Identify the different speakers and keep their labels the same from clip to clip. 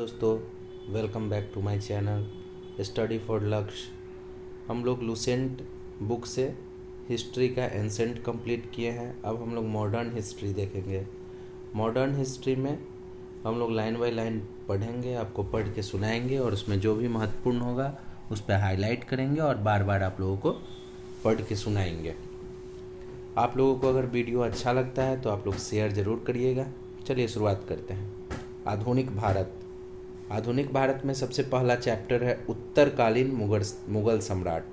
Speaker 1: दोस्तों, welcome back to my channel study for Lakshya. हम लोग लूसेंट बुक से हिस्ट्री का एंसेंट कंप्लीट किए हैं। अब हम लोग मॉडर्न हिस्ट्री देखेंगे। मॉडर्न हिस्ट्री में हम लोग लाइन बाय लाइन पढ़ेंगे, आपको पढ़ के सुनाएंगे और उसमें जो भी महत्वपूर्ण होगा उस पर हाईलाइट करेंगे और बार बार आप लोगों को पढ़ के सुनाएंगे। आप लोगों को अगर वीडियो अच्छा लगता है तो आप लोग शेयर ज़रूर करिएगा। चलिए शुरुआत करते हैं। आधुनिक भारत। आधुनिक भारत में सबसे पहला चैप्टर है उत्तरकालीन मुगल सम्राट,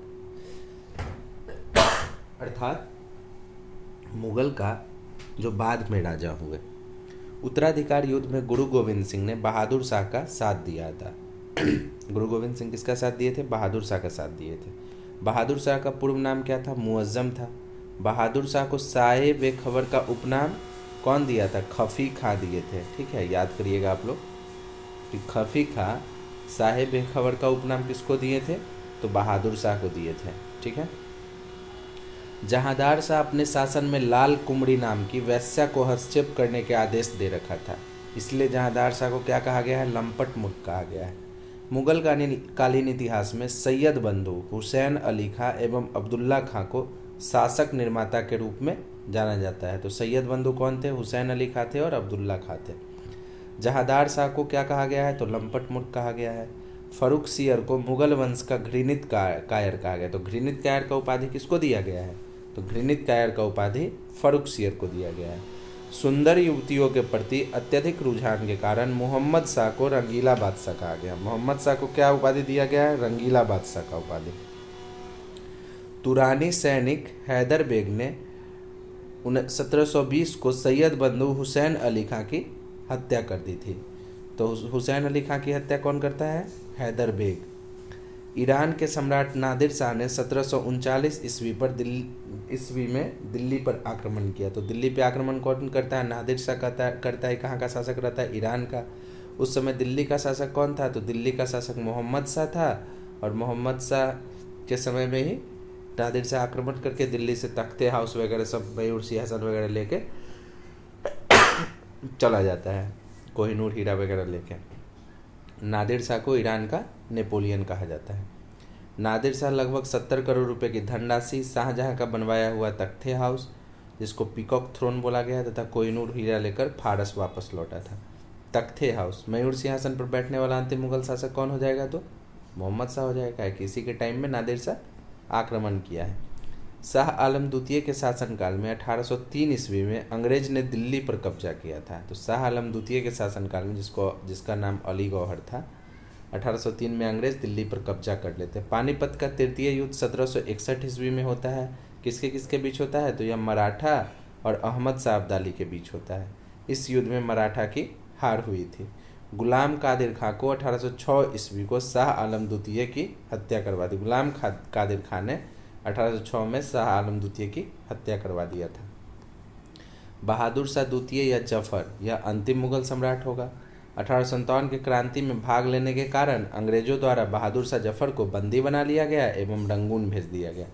Speaker 1: अर्थात मुगल का जो बाद में राजा हुए। उत्तराधिकार युद्ध में गुरु गोविंद सिंह ने बहादुर शाह का साथ दिया था। गुरु गोविंद सिंह किसका साथ दिए थे? बहादुर शाह का साथ दिए थे। बहादुर शाह का पूर्व नाम क्या था? मुअज्जम था। बहादुर शाह को शाहे बेखबर का उपनाम कौन दिया था? खफी खां दिए थे। ठीक है, याद करिएगा आप लोग कि खफी खां शाहे बेखबर का उपनाम किसको दिए थे? तो बहादुर शाह को दिए थे। ठीक है। जहांदार शाह अपने शासन में लाल कुमड़ी नाम की वैश्या को हस्तक्षेप करने के आदेश दे रखा था, इसलिए जहांदार शाह को क्या कहा गया है? लंपट मुल्क कहा गया है। मुगल कालीन इतिहास में सैयद बंधु हुसैन अली खां एवं अब्दुल्ला खां को शासक निर्माता के रूप में जाना जाता है। तो सैयद बंधु कौन थे? हुसैन अली खां थे और अब्दुल्ला खां थे। जहांदार शाह को क्या कहा गया है? तो लंपट मुल्क कहा गया है। फरुख सियर को मुगल वंश का घृणित कायर कहा गया। तो घृणित कायर का उपाधि किसको दिया गया है? तो घृणित कायर का उपाधि फरुख सियर को दिया गया है। सुंदर युवतियों के प्रति अत्यधिक रुझान के कारण मोहम्मद शाह को रंगीला बादशाह कहा गया। मोहम्मद शाह को क्या उपाधि दिया गया है? रंगीला बादशाह का उपाधि। तुरानी सैनिक हैदर बेग ने 1720 को सैयद बंधु हुसैन अली खां की हत्या कर दी थी। तो हुसैन अली खां की हत्या कौन करता है? हैदर बेग। ईरान के सम्राट नादिर शाह ने 1739 ईस्वी में दिल्ली पर आक्रमण किया। तो दिल्ली पे आक्रमण कौन करता है? नादिर शाह करता है। कहाँ का शासक रहता है? ईरान का। उस समय दिल्ली का शासक कौन था? तो दिल्ली का शासक मोहम्मद शाह था। और मोहम्मद शाह के समय में ही नादिर शाह आक्रमण करके दिल्ली से तख्ते हाउस वगैरह सब मयूर सिंहासन वगैरह लेके चला जाता है, कोहिनूर हीरा वगैरह लेके। नादिर शाह को ईरान का नेपोलियन कहा जाता है। नादिर शाह लगभग 70 करोड़ रुपए की धनराशि, शाहजहां का बनवाया हुआ तख्ते हाउस जिसको पीकॉक थ्रोन बोला गया तथा कोहिनूर हीरा लेकर फारस वापस लौटा था। तख्ते हाउस, मयूर सिंहासन पर बैठने वाला अंतिम मुगल शासक कौन हो जाएगा? तो मोहम्मद शाह हो जाएगा कि इसी के टाइम में नादिर शाह आक्रमण किया है। शाह आलम द्वितीय के शासनकाल में 1803 ईस्वी में अंग्रेज ने दिल्ली पर कब्जा किया था। तो शाह आलम द्वितीय के शासनकाल में जिसका नाम अली गौहर था, 1803 में अंग्रेज दिल्ली पर कब्जा कर लेते। पानीपत का तृतीय युद्ध 1761 ईस्वी में होता है। किसके किसके बीच होता है? तो यह मराठा और अहमद शाह अब्दाली के बीच होता है। इस युद्ध में मराठा की हार हुई थी। गुलाम कादिर खां को 1806 ईस्वी को शाह आलम द्वितीय की हत्या करवा दी। गुलाम कादिर खां ने 1806 में शाह आलम द्वितीय की हत्या करवा दिया था। बहादुर शाह द्वितीय या जफर यह अंतिम मुगल सम्राट होगा। 1857 के क्रांति में भाग लेने के कारण अंग्रेजों द्वारा बहादुर शाह जफर को बंदी बना लिया गया एवं रंगून भेज दिया गया,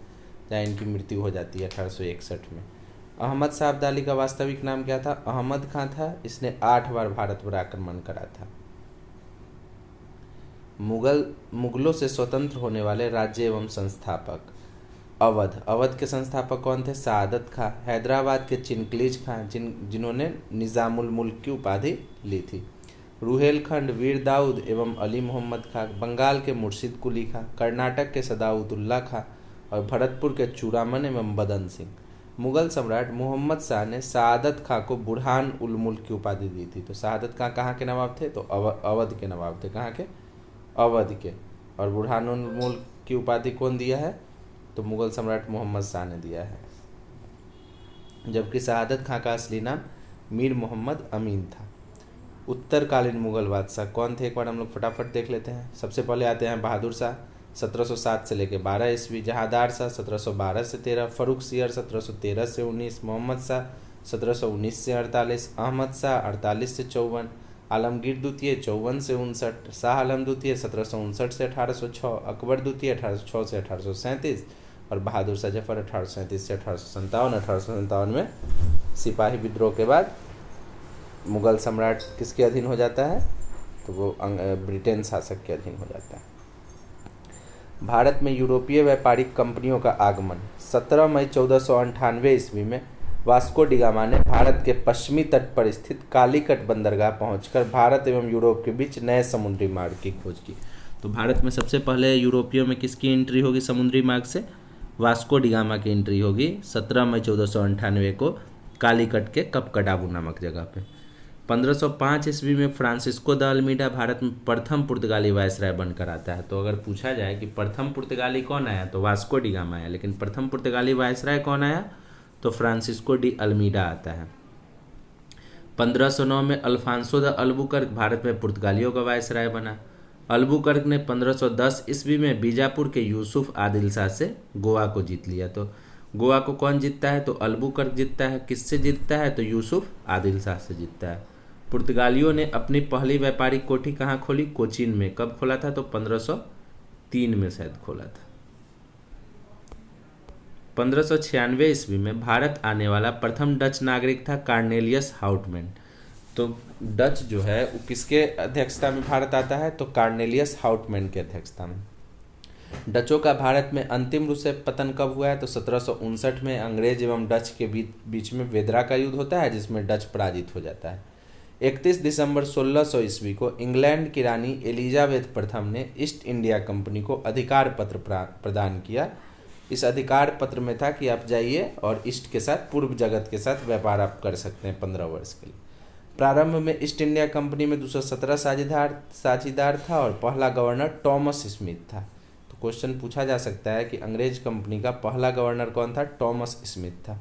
Speaker 1: जहाँ इनकी मृत्यु हो जाती है 1861 में। अहमद शाह अब्दाली का वास्तविक नाम क्या था? अहमद खां था। इसने 8 बार भारत पर आक्रमण करा था। मुगलों से स्वतंत्र होने वाले राज्य एवं संस्थापक। अवध के संस्थापक कौन थे? सादत खां। हैदराबाद के चिनकलीज खां जिन्होंने निज़ामुल मुल्क की उपाधि ली थी। रुहेलखंड वीर दाऊद एवं अली मोहम्मद खां। बंगाल के मुर्शिद कुली खां। कर्नाटक के सदाउद्दौला खां और भरतपुर के चूड़ामन एवं बदन सिंह। मुगल सम्राट मोहम्मद शाह ने सादत खां को बुरहान उल मुल्क की उपाधि दी थी। तो सादत खां कहाँ के नवाब थे? तो अवध के नवाब थे। कहाँ के? अवध के। और बुरहान उल मुल्क की उपाधि कौन दिया है? तो मुगल सम्राट मोहम्मद शाह ने दिया है। जबकि शहादत खां का असली नाम मीर मोहम्मद अमीन था। उत्तरकालीन मुगल बादशाह कौन थे? एक बार हम लोग फटाफट देख लेते हैं। सबसे पहले आते हैं बहादुर शाह 1707 से लेकर 12 ईस्वी। जहांदार शाह 1712 से 13। फरुख सियर 1713 से 19। मोहम्मद शाह 1719 से 48। अहमद शाह 48 से 54। आलमगीर द्वितीय 54 से 59। शाह आलम द्वितीय 1759 से 1806। अकबर द्वितीय 1806 से 1837 और बहादुर शाह जफर 1837 से 1857। 1857 में सिपाही विद्रोह के बाद मुगल सम्राट किसके अधीन हो जाता है? तो वो ब्रिटेन शासक के अधीन हो जाता है। भारत में यूरोपीय व्यापारिक कंपनियों का आगमन 17 मई 1498 ईस्वी में वास्को डी गामा ने भारत के पश्चिमी तट पर स्थित कालीकट बंदरगाह पहुंचकर भारत एवं यूरोप के बीच नए समुद्री मार्ग की खोज की। तो भारत में सबसे पहले यूरोपियों में किसकी एंट्री होगी समुद्री मार्ग से? वास्को डी गामा की एंट्री होगी 17 मई 1498 को कालीकट के कपकडाबू नामक जगह पे। 1505 ईस्वी में फ्रांसिस्को द अल्मीडा भारत में प्रथम पुर्तगाली वायसराय बनकर आता है। तो अगर पूछा जाए कि प्रथम पुर्तगाली कौन आया तो वास्को डी गामा आया, लेकिन प्रथम पुर्तगाली वायसराय कौन आया तो फ्रांसिस्को डी अल्मीडा आता है। 1509 में अल्फांसो द अल्बुकर्क भारत में पुर्तगालियों का वायसराय बना। अल्बुकर्क ने 1510 ईस्वी में बीजापुर के यूसुफ आदिल शाह से गोवा को जीत लिया। तो गोवा को कौन जीतता है तो अल्बुकर्क जीतता है। किससे जीतता है तो यूसुफ आदिल शाह से जीतता है। पुर्तगालियों ने अपनी पहली व्यापारिक कोठी कहाँ खोली? कोचीन में। कब खोला था तो 1503 में शायद खोला था। 1596 ईस्वी में भारत आने वाला प्रथम डच नागरिक था कार्नेलियस हाउटमैन। तो डच जो है वो किसके अध्यक्षता में भारत आता है तो कार्नेलियस हाउटमैन के अध्यक्षता में। डचों का भारत में अंतिम रूप से पतन कब हुआ है तो 1759 में अंग्रेज एवं डच के बीच में वेदरा का युद्ध होता है जिसमें डच पराजित हो जाता है। 31 दिसंबर 1600 ईस्वी को इंग्लैंड की रानी एलिजाबेथ प्रथम ने ईस्ट इंडिया कंपनी को अधिकार पत्र प्रदान किया। इस अधिकार पत्र में था कि आप जाइए और ईस्ट के साथ पूर्व जगत के साथ व्यापार आप कर सकते हैं 15 वर्ष के लिए। प्रारंभ में ईस्ट इंडिया कंपनी में 217 साझीदार था और पहला गवर्नर टॉमस स्मिथ था। तो क्वेश्चन पूछा जा सकता है कि अंग्रेज कंपनी का पहला गवर्नर कौन था? टॉमस स्मिथ था।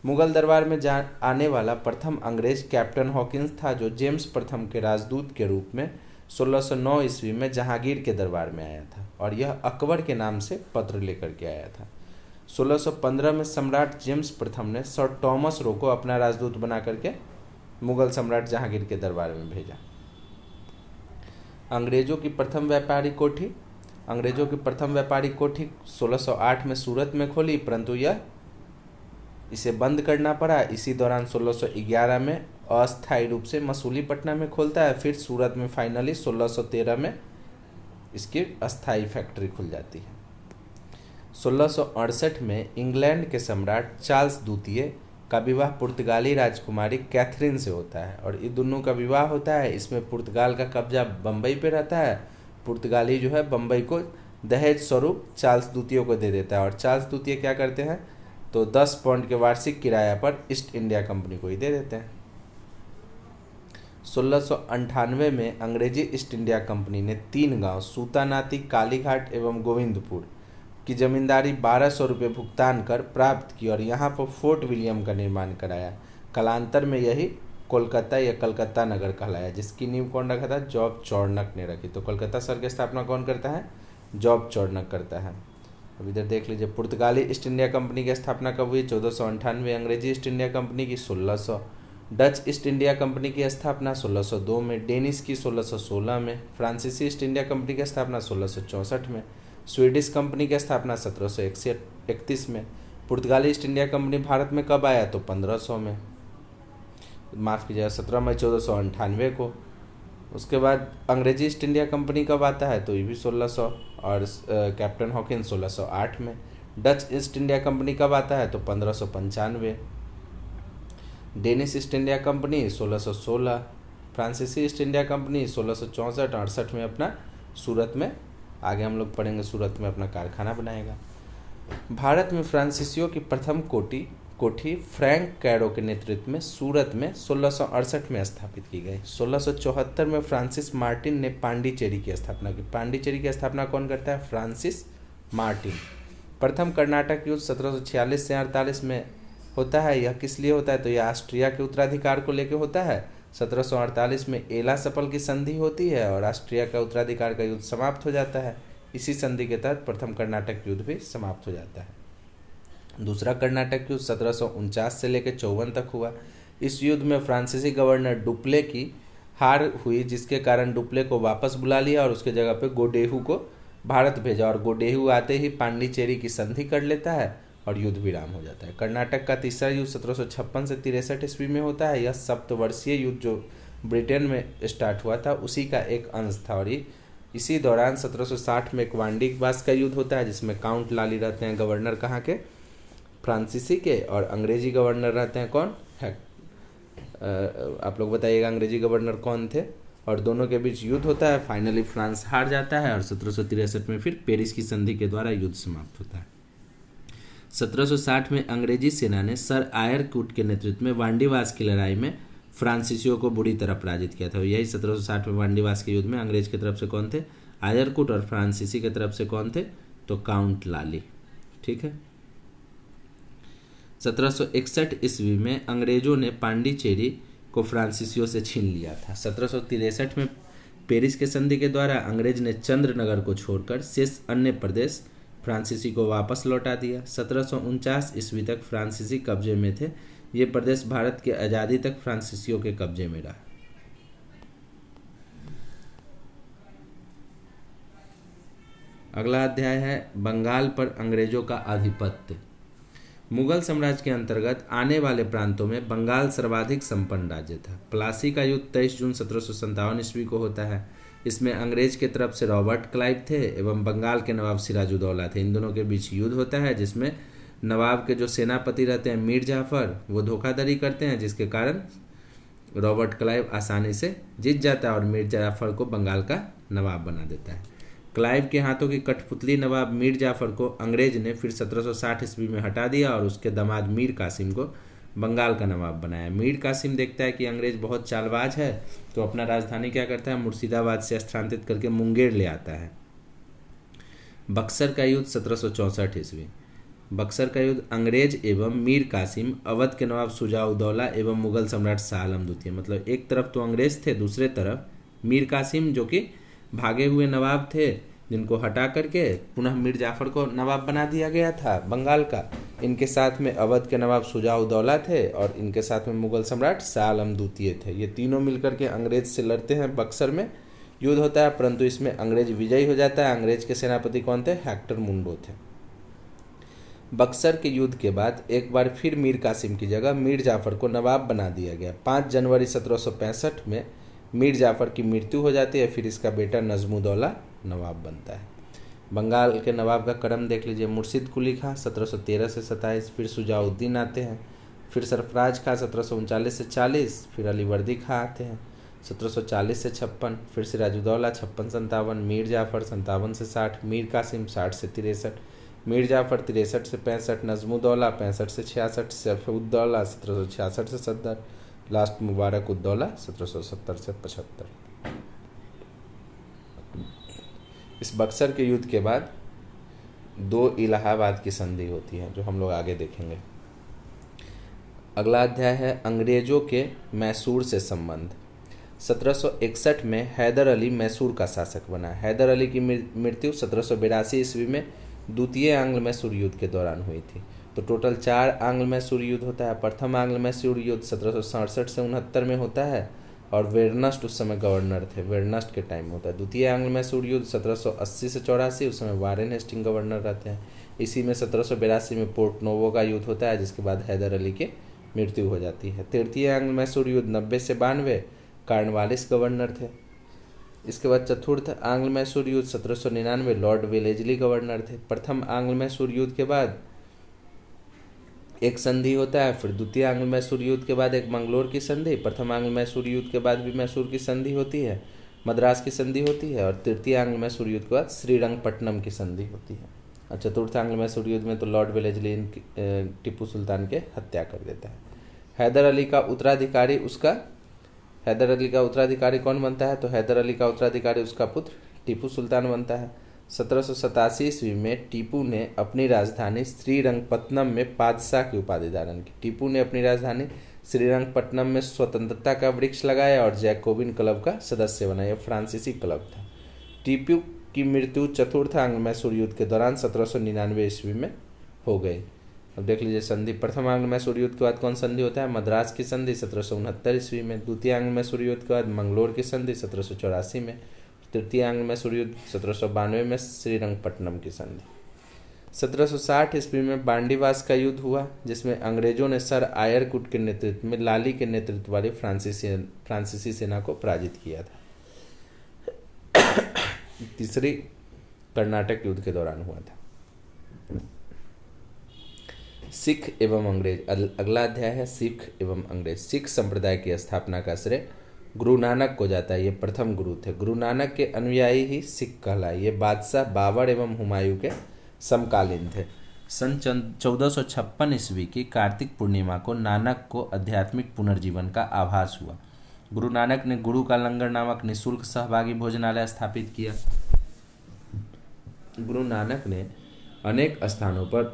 Speaker 1: मुगल दरबार में आने वाला प्रथम अंग्रेज कैप्टन हॉकिंस था जो जेम्स प्रथम के राजदूत के रूप में 1609 ईस्वी में जहांगीर के दरबार में आया था और यह अकबर के नाम से पत्र लेकर के आया था। 1615 में सम्राट जेम्स प्रथम ने सर टॉमस रो को अपना राजदूत बना करके मुगल सम्राट जहांगीर के दरबार में भेजा। अंग्रेजों की प्रथम व्यापारिक कोठी 1608 में सूरत में खोली, परंतु यह इसे बंद करना पड़ा। इसी दौरान 1611 में अस्थायी रूप से मसूलीपट्टनम में खोलता है, फिर सूरत में फाइनली 1613 में इसकी अस्थायी फैक्ट्री खुल जाती है। 1668 में इंग्लैंड के सम्राट चार्ल्स द्वितीय का विवाह पुर्तगाली राजकुमारी कैथरीन से होता है और ये दोनों का विवाह होता है। इसमें पुर्तगाल का कब्जा बम्बई पे रहता है। पुर्तगाली जो है बम्बई को दहेज स्वरूप चार्ल्स द्वितीय को दे देता है और चार्ल्स द्वितीय क्या करते हैं तो 10 पाउंड के वार्षिक किराया पर ईस्ट इंडिया कंपनी को ही दे देते हैं। 1698 में अंग्रेजी ईस्ट इंडिया कंपनी ने 3 गांव सूतानाती, कालीघाट एवं गोविंदपुर की जमींदारी 1200 रुपये भुगतान कर प्राप्त की और यहाँ पर फोर्ट विलियम का निर्माण कराया। कालांतर में यही कोलकाता या कलकत्ता नगर कहलाया, जिसकी नींव कौन रखा था? जॉब चौर्नक ने रखी। तो कोलकाता शहर की स्थापना कौन करता है? जॉब चौर्नक करता है। अब इधर देख लीजिए, पुर्तगाली ईस्ट इंडिया कंपनी की स्थापना कब हुई? 1498। अंग्रेजी ईस्ट इंडिया कंपनी की 1600। डच ईस्ट इंडिया कंपनी की स्थापना 1602 में। डेनिश की 1616 में। फ्रांसीसी ईस्ट इंडिया कंपनी की स्थापना 1664 में। स्वीडिश कंपनी की स्थापना 1731 में। पुर्तगाली ईस्ट इंडिया कंपनी भारत में कब आया तो 1500 में, माफ़ कीजिएगा 17 मई 1498 को। उसके बाद अंग्रेजी ईस्ट इंडिया कंपनी कब आता है तो ये भी 1600 और कैप्टन हॉकिंस 1608 में। डच ईस्ट इंडिया कंपनी कब आता है तो 1595। Danish east India company 1616। फ्रांसीसी ईस्ट इंडिया कंपनी 1664-68 में अपना सूरत में, आगे हम लोग पढ़ेंगे, सूरत में अपना कारखाना बनाएगा। भारत में फ्रांसीसियों की प्रथम कोठी फ्रैंक कैरो के नेतृत्व में सूरत में 1668 में स्थापित की गई। 1674 में फ्रांसिस मार्टिन ने पांडिचेरी की स्थापना की। पांडिचेरी की स्थापना कौन करता है? Francis Martin. प्रथम कर्नाटक युद्ध 1746 से 48 में होता है। यह किस लिए होता है तो यह ऑस्ट्रिया के उत्तराधिकार को लेकर होता है। 1748 में एला सपल की संधि होती है और ऑस्ट्रिया का उत्तराधिकार का युद्ध समाप्त हो जाता है। इसी संधि के तहत प्रथम कर्नाटक युद्ध भी समाप्त हो जाता है। दूसरा कर्नाटक युद्ध 1749 से लेकर 54 तक हुआ। इस युद्ध में फ्रांसीसी गवर्नर डुप्ले की हार हुई, जिसके कारण डुप्ले को वापस बुला लिया और उसके जगह पे गोडेहू को भारत भेजा और गोडेहू आते ही पांडिचेरी की संधि कर लेता है और युद्ध विराम हो जाता है। कर्नाटक का तीसरा युद्ध 1756 से 63 ईस्वी में होता है। यह सप्तवर्षीय युद्ध जो ब्रिटेन में स्टार्ट हुआ था उसी का एक अंश था। और इसी दौरान 1760 में एक वांडीवास का युद्ध होता है जिसमें काउंट लाली रहते हैं गवर्नर कहाँ के, फ्रांसीसी के, और अंग्रेजी गवर्नर रहते हैं कौन है, आप लोग बताइएगा अंग्रेजी गवर्नर कौन थे। और दोनों के बीच युद्ध होता है, फाइनली फ्रांस हार जाता है और 1763 में फिर पेरिस की संधि के द्वारा युद्ध समाप्त होता है। 1760 में अंग्रेजी सेना ने सर आयरकूट के नेतृत्व में वांडीवास की लड़ाई में फ्रांसीसियों को बुरी तरह पराजित किया था। यही 1760 में वांडीवास के युद्ध में अंग्रेज की तरफ से कौन थे, आयरकूट, और फ्रांसीसी की तरफ से कौन थे, तो काउंट लाली। ठीक है। 1761 ईस्वी में अंग्रेजों ने पांडिचेरी को फ्रांसीसियों से छीन लिया था। 1763 में पेरिस के संधि के द्वारा अंग्रेज ने चंद्रनगर को छोड़कर शेष अन्य प्रदेश फ्रांसीसी को वापस लौटा दिया। 1749 ईस्वी तक फ्रांसीसी कब्जे में थे। ये प्रदेश भारत की आज़ादी तक फ्रांसीसियों के कब्जे में रहा। अगला अध्याय है बंगाल पर अंग्रेजों का आधिपत्य। मुगल साम्राज्य के अंतर्गत आने वाले प्रांतों में बंगाल सर्वाधिक संपन्न राज्य था। प्लासी का युद्ध 23 जून 1757 ईस्वी को होता है। इसमें अंग्रेज के तरफ से रॉबर्ट क्लाइव थे एवं बंगाल के नवाब सिराजुद्दौला थे। इन दोनों के बीच युद्ध होता है जिसमें नवाब के जो सेनापति रहते हैं मीर जाफर, वो धोखाधड़ी करते हैं, जिसके कारण रॉबर्ट क्लाइव आसानी से जीत जाता है और मीर जाफर को बंगाल का नवाब बना देता है। क्लाइव के हाथों की कठपुतली नवाब मीर जाफर को अंग्रेज ने फिर 1760 ईस्वी में हटा दिया और उसके दामाद मीर कासिम को बंगाल का नवाब बनाया। मीर कासिम देखता है कि अंग्रेज बहुत चालबाज है, तो अपना राजधानी क्या करता है, मुर्शिदाबाद से स्थानांतरित करके मुंगेर ले आता है। बक्सर का युद्ध 1764 ईस्वी। बक्सर का युद्ध अंग्रेज एवं मीर कासिम, अवध के नवाब शुजा-उद-दौला एवं मुगल सम्राट शाह आलम द्वितीय, मतलब एक तरफ तो अंग्रेज थे, दूसरे तरफ मीर कासिम जो कि भागे हुए नवाब थे, जिनको हटा करके पुनः मीर जाफर को नवाब बना दिया गया था बंगाल का। इनके साथ में अवध के नवाब शुजा-उद-दौला थे और इनके साथ में मुगल सम्राट शाह आलम द्वितीय थे। ये तीनों मिलकर के अंग्रेज से लड़ते हैं। बक्सर में युद्ध होता है, परंतु इसमें अंग्रेज विजयी हो जाता है। अंग्रेज के सेनापति कौन थे, हेक्टर मुंडो थे। बक्सर के युद्ध के बाद एक बार फिर मीर कासिम की जगह मीर जाफर को नवाब बना दिया गया। 5 जनवरी 1765 में मीर जाफर की मृत्यु हो जाती है। फिर इसका बेटा नजमुद्दौला नवाब बनता है। बंगाल के नवाब का क्रम देख लीजिए। मुर्शिद कुली खां 1713 से 27, फिर शुजाउद्दीन आते हैं, फिर सरफराज खां 1739 से 40, फिर अलीवर्दी खां आते हैं 1740 से 56, फिर सिराजुद्दौला 56-57, मीर जाफर 57 से 60, मीर कासिम 60 से 63, मीर जाफर 63 से 65, नजमुद्दौला 65 से 66, सैफुद्दौला 1766 से 70, लास्ट मुबारक उद्दौला 1770 से 75। इस बक्सर के युद्ध के बाद 2 इलाहाबाद की संधि होती है, जो हम लोग आगे देखेंगे। अगला अध्याय है अंग्रेजों के मैसूर से संबंध। 1761 में हैदर अली मैसूर का शासक बना। हैदर अली की मृत्यु 1782 ईस्वी में द्वितीय आंग्ल मैसूर युद्ध के दौरान हुई थी। तो टोटल 4 आंग्ल मैसूर युद्ध होता है। प्रथम आंग्ल मैसूर युद्ध 1767 से 69 में होता है और वेरनस्ट उस समय गवर्नर थे, वेरनस्ट के टाइम होता है। द्वितीय आंग्ल मैसूर युद्ध 1780 से 84, उस समय वारेन हेस्टिंग गवर्नर रहते हैं। इसी में 1782 में पोर्ट नोवो का युद्ध होता है, जिसके बाद हैदर अली की मृत्यु हो जाती है। तृतीय आंग्ल मैसूर युद्ध 90 से 92, कार्नवालिस गवर्नर थे। इसके बाद चतुर्थ आंग्ल मैसूर युद्ध 1799, लॉर्ड वेलेजली गवर्नर थे। प्रथम आंग्ल मैसूर युद्ध के बाद एक संधि होता है, फिर द्वितीय आंग्ल मैसूर युद्ध के बाद एक मंगलोर की संधि, प्रथम आंग्ल मैसूर युद्ध के बाद भी मैसूर की संधि होती है, मद्रास की संधि होती है, और तृतीय आंग्ल मैसूर युद्ध के बाद श्रीरंगपट्टनम की संधि होती है। और चतुर्थ आंग्ल मैसूर युद्ध में तो लॉर्ड वेलेजली टीपू सुल्तान के हत्या कर देता है। हैदर अली का उत्तराधिकारी कौन बनता है, तो हैदर अली का उत्तराधिकारी उसका पुत्र टीपू सुल्तान बनता है। 1787 ईस्वी में टीपू ने अपनी राजधानी श्रीरंगपट्टनम में पादशाह की उपाधि धारण की। टीपू ने अपनी राजधानी श्रीरंगपट्टनम में स्वतंत्रता का वृक्ष लगाया और जैकोबिन क्लब का सदस्य बना। यह फ्रांसीसी क्लब था। टीपू की मृत्यु चतुर्थ आंग्ल मैसूर युद्ध के दौरान 1799 ईस्वी में हो गई। अब देख लीजिए संधि। प्रथम आंग्ल मैसूर युद्ध के बाद कौन संधि होता है, मद्रास की संधि 1769 ईस्वी में। द्वितीय आंग्ल मैसूर युद्ध के बाद मंगलोर की संधि 1784 में। तृतीय आंग्ल मैसूर युद्ध 1792 में श्रीरंगपट्टनम की संधि। 1760 ईस्वी में बांडीवास का युद्ध हुआ, जिसमें अंग्रेजों ने सर आयरकुट के नेतृत्व में लाली के नेतृत्व वाली फ्रांसीसी सेना को पराजित किया था। तीसरी कर्नाटक युद्ध के दौरान हुआ था। सिख एवं अंग्रेज, अगला अध्याय है सिख एवं अंग्रेज। सिख संप्रदाय की स्थापना का श्रेय गुरु नानक को जाता है। ये प्रथम गुरु थे। गुरु नानक के अनुयायी ही सिख कहलाए। ये बादशाह बाबर एवं हुमायूं के समकालीन थे। सन 1456 ईस्वी की कार्तिक पूर्णिमा को नानक को आध्यात्मिक पुनर्जीवन का आभास हुआ। गुरु नानक ने गुरु का लंगर नामक निःशुल्क सहभागी भोजनालय स्थापित किया। गुरु नानक ने अनेक स्थानों पर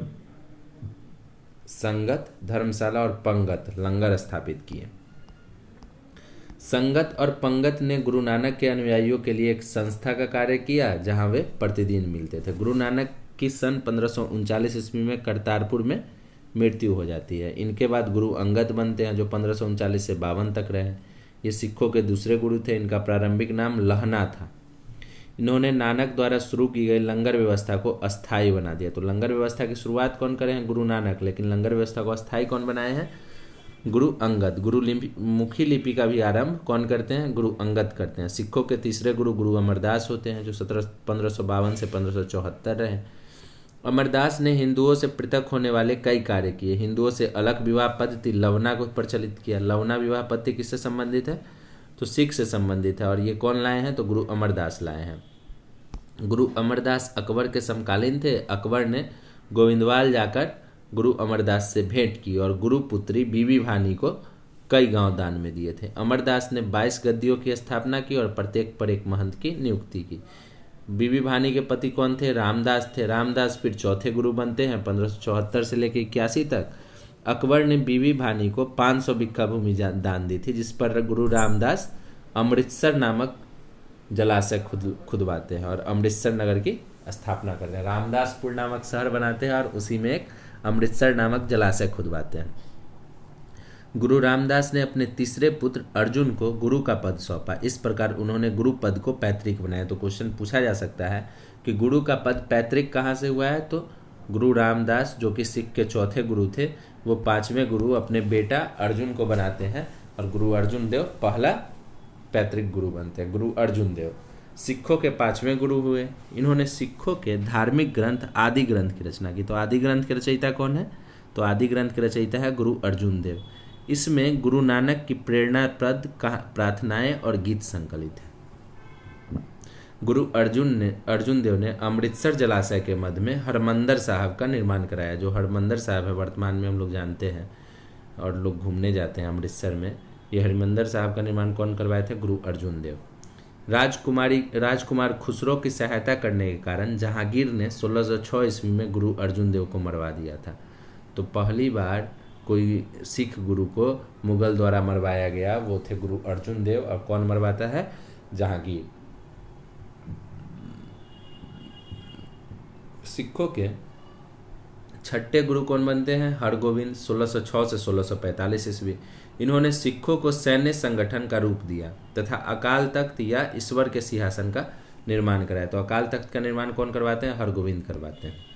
Speaker 1: संगत, धर्मशाला और पंगत लंगर स्थापित किए। संगत और पंगत ने गुरु नानक के अनुयायियों के लिए एक संस्था का कार्य किया, जहां वे प्रतिदिन मिलते थे। गुरु नानक की सन 1539 ईस्वी में करतारपुर में मृत्यु हो जाती है। इनके बाद गुरु अंगद बनते हैं, जो 1539 से 52 तक रहे। ये सिखों के दूसरे गुरु थे। इनका प्रारंभिक नाम लहना था। इन्होंने नानक द्वारा शुरू की गई लंगर व्यवस्था को अस्थायी बना दिया। तो लंगर व्यवस्था की शुरुआत कौन करे हैं? गुरु नानक। लेकिन लंगर व्यवस्था को अस्थायी कौन बनाए हैं? गुरु अंगद। मुखी लिपि का भी आरंभ कौन करते हैं? गुरु अंगद करते हैं। सिखों के तीसरे गुरु गुरु अमरदास होते हैं, जो 1552 से 1574 रहे। अमरदास ने हिंदुओं से पृथक होने वाले कई कार्य किए। हिंदुओं से अलग विवाह पद्धति लवना को प्रचलित किया। लवना विवाह पद्धति किससे संबंधित है? तो सिख से संबंधित है। और ये कौन लाए हैं? तो गुरु अमरदास लाए हैं। गुरु अमरदास अकबर के समकालीन थे। अकबर ने गोविंदवाल जाकर गुरु अमरदास से भेंट की और गुरु पुत्री बीबी भानी को कई गांव दान में दिए थे। अमरदास ने 22 गद्दियों की स्थापना की और प्रत्येक पर एक महंत की नियुक्ति की। बीबी भानी के पति कौन थे? रामदास थे। रामदास फिर चौथे गुरु बनते हैं 1574 से लेकर 81 तक। अकबर ने बीबी भानी को 500 बिक्का भूमि दान दी थी, जिस पर गुरु रामदास अमृतसर नामक जलाशय खुदवाते हैं और अमृतसर नगर की स्थापना करते हैं। रामदासपुर नामक शहर बनाते हैं और उसी में एक अमृतसर नामक जलाशय खुदवाते हैं। गुरु रामदास ने अपने तीसरे पुत्र अर्जुन को गुरु का पद सौंपा। इस प्रकार उन्होंने गुरु पद को पैतृक बनाया। तो क्वेश्चन पूछा जा सकता है कि गुरु का पद पैतृक कहाँ से हुआ है? तो गुरु रामदास, जो कि सिख के चौथे गुरु थे, वो 5वें गुरु अपने बेटा अर्जुन को बनाते हैं और गुरु अर्जुन देव पहला पैतृक गुरु बनते हैं। गुरु अर्जुन देव सिखों के 5वें गुरु हुए। इन्होंने सिखों के धार्मिक ग्रंथ आदि ग्रंथ की रचना की। तो आदि ग्रंथ के रचयिता कौन है? तो आदि ग्रंथ के रचयिता है गुरु अर्जुन देव। इसमें गुरु नानक की प्रेरणाप्रद प्रार्थनाएं और गीत संकलित है। गुरु अर्जुन देव ने अमृतसर जलाशय के मध्य में हरमंदर साहब का निर्माण कराया। जो हरमंदर साहब है वर्तमान में हम लोग जानते हैं और लोग घूमने जाते हैं अमृतसर में। ये हरमंदर साहब का निर्माण कौन करवाए थे? गुरु अर्जुन देव। राजकुमार खुसरो की सहायता करने के कारण जहांगीर ने 1606 ईस्वी में गुरु अर्जुन देव को मरवा दिया था। तो पहली बार कोई सिख गुरु को मुगल द्वारा मरवाया गया, वो थे गुरु अर्जुन देव। और कौन मरवाता है? जहांगीर। सिखों के छठे गुरु कौन बनते हैं? हरगोविंद, 1606 से 1645 ईस्वी। इन्होंने सिखों को सैन्य संगठन का रूप दिया तथा अकाल तख्त या ईश्वर के सिंहासन का निर्माण कराया। तो अकाल तख्त का निर्माण कौन करवाते हैं? हरगोविंद करवाते हैं।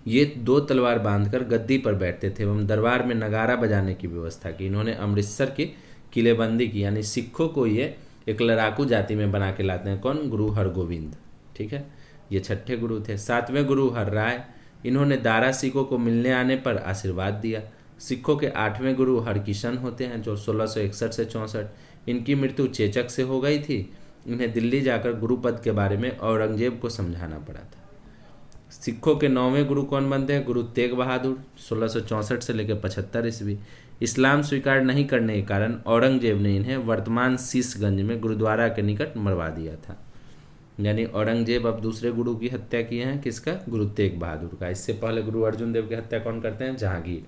Speaker 1: ये 2 तलवार बांधकर गद्दी पर बैठते थे एवं दरबार में नगारा बजाने की व्यवस्था की। इन्होंने अमृतसर की किलेबंदी की, यानी सिखों को ये एक लड़ाकू जाति में बना के लाते हैं। कौन? गुरु हरगोविंद। ठीक है, ये छठे गुरु थे। 7वें गुरु हर राय। इन्होंने दारा सिखों को मिलने आने पर आशीर्वाद दिया। सिखों के 8वें गुरु हरकिशन होते हैं, जो 1661 से 64। इनकी मृत्यु चेचक से हो गई थी। इन्हें दिल्ली जाकर गुरुपद के बारे में औरंगजेब को समझाना पड़ा था। सिखों के 9वें गुरु कौन बनते हैं? गुरु तेग बहादुर, 1664 से लेकर 75 ईस्वी। इस्लाम स्वीकार नहीं करने के कारण औरंगजेब ने इन्हें वर्तमान शीशगंज में गुरुद्वारा के निकट मरवा दिया था। यानी औरंगजेब अब दूसरे गुरु की हत्या किए हैं। किसका? गुरु तेग बहादुर का। इससे पहले गुरु अर्जुन देव की हत्या कौन करते हैं? जहांगीर।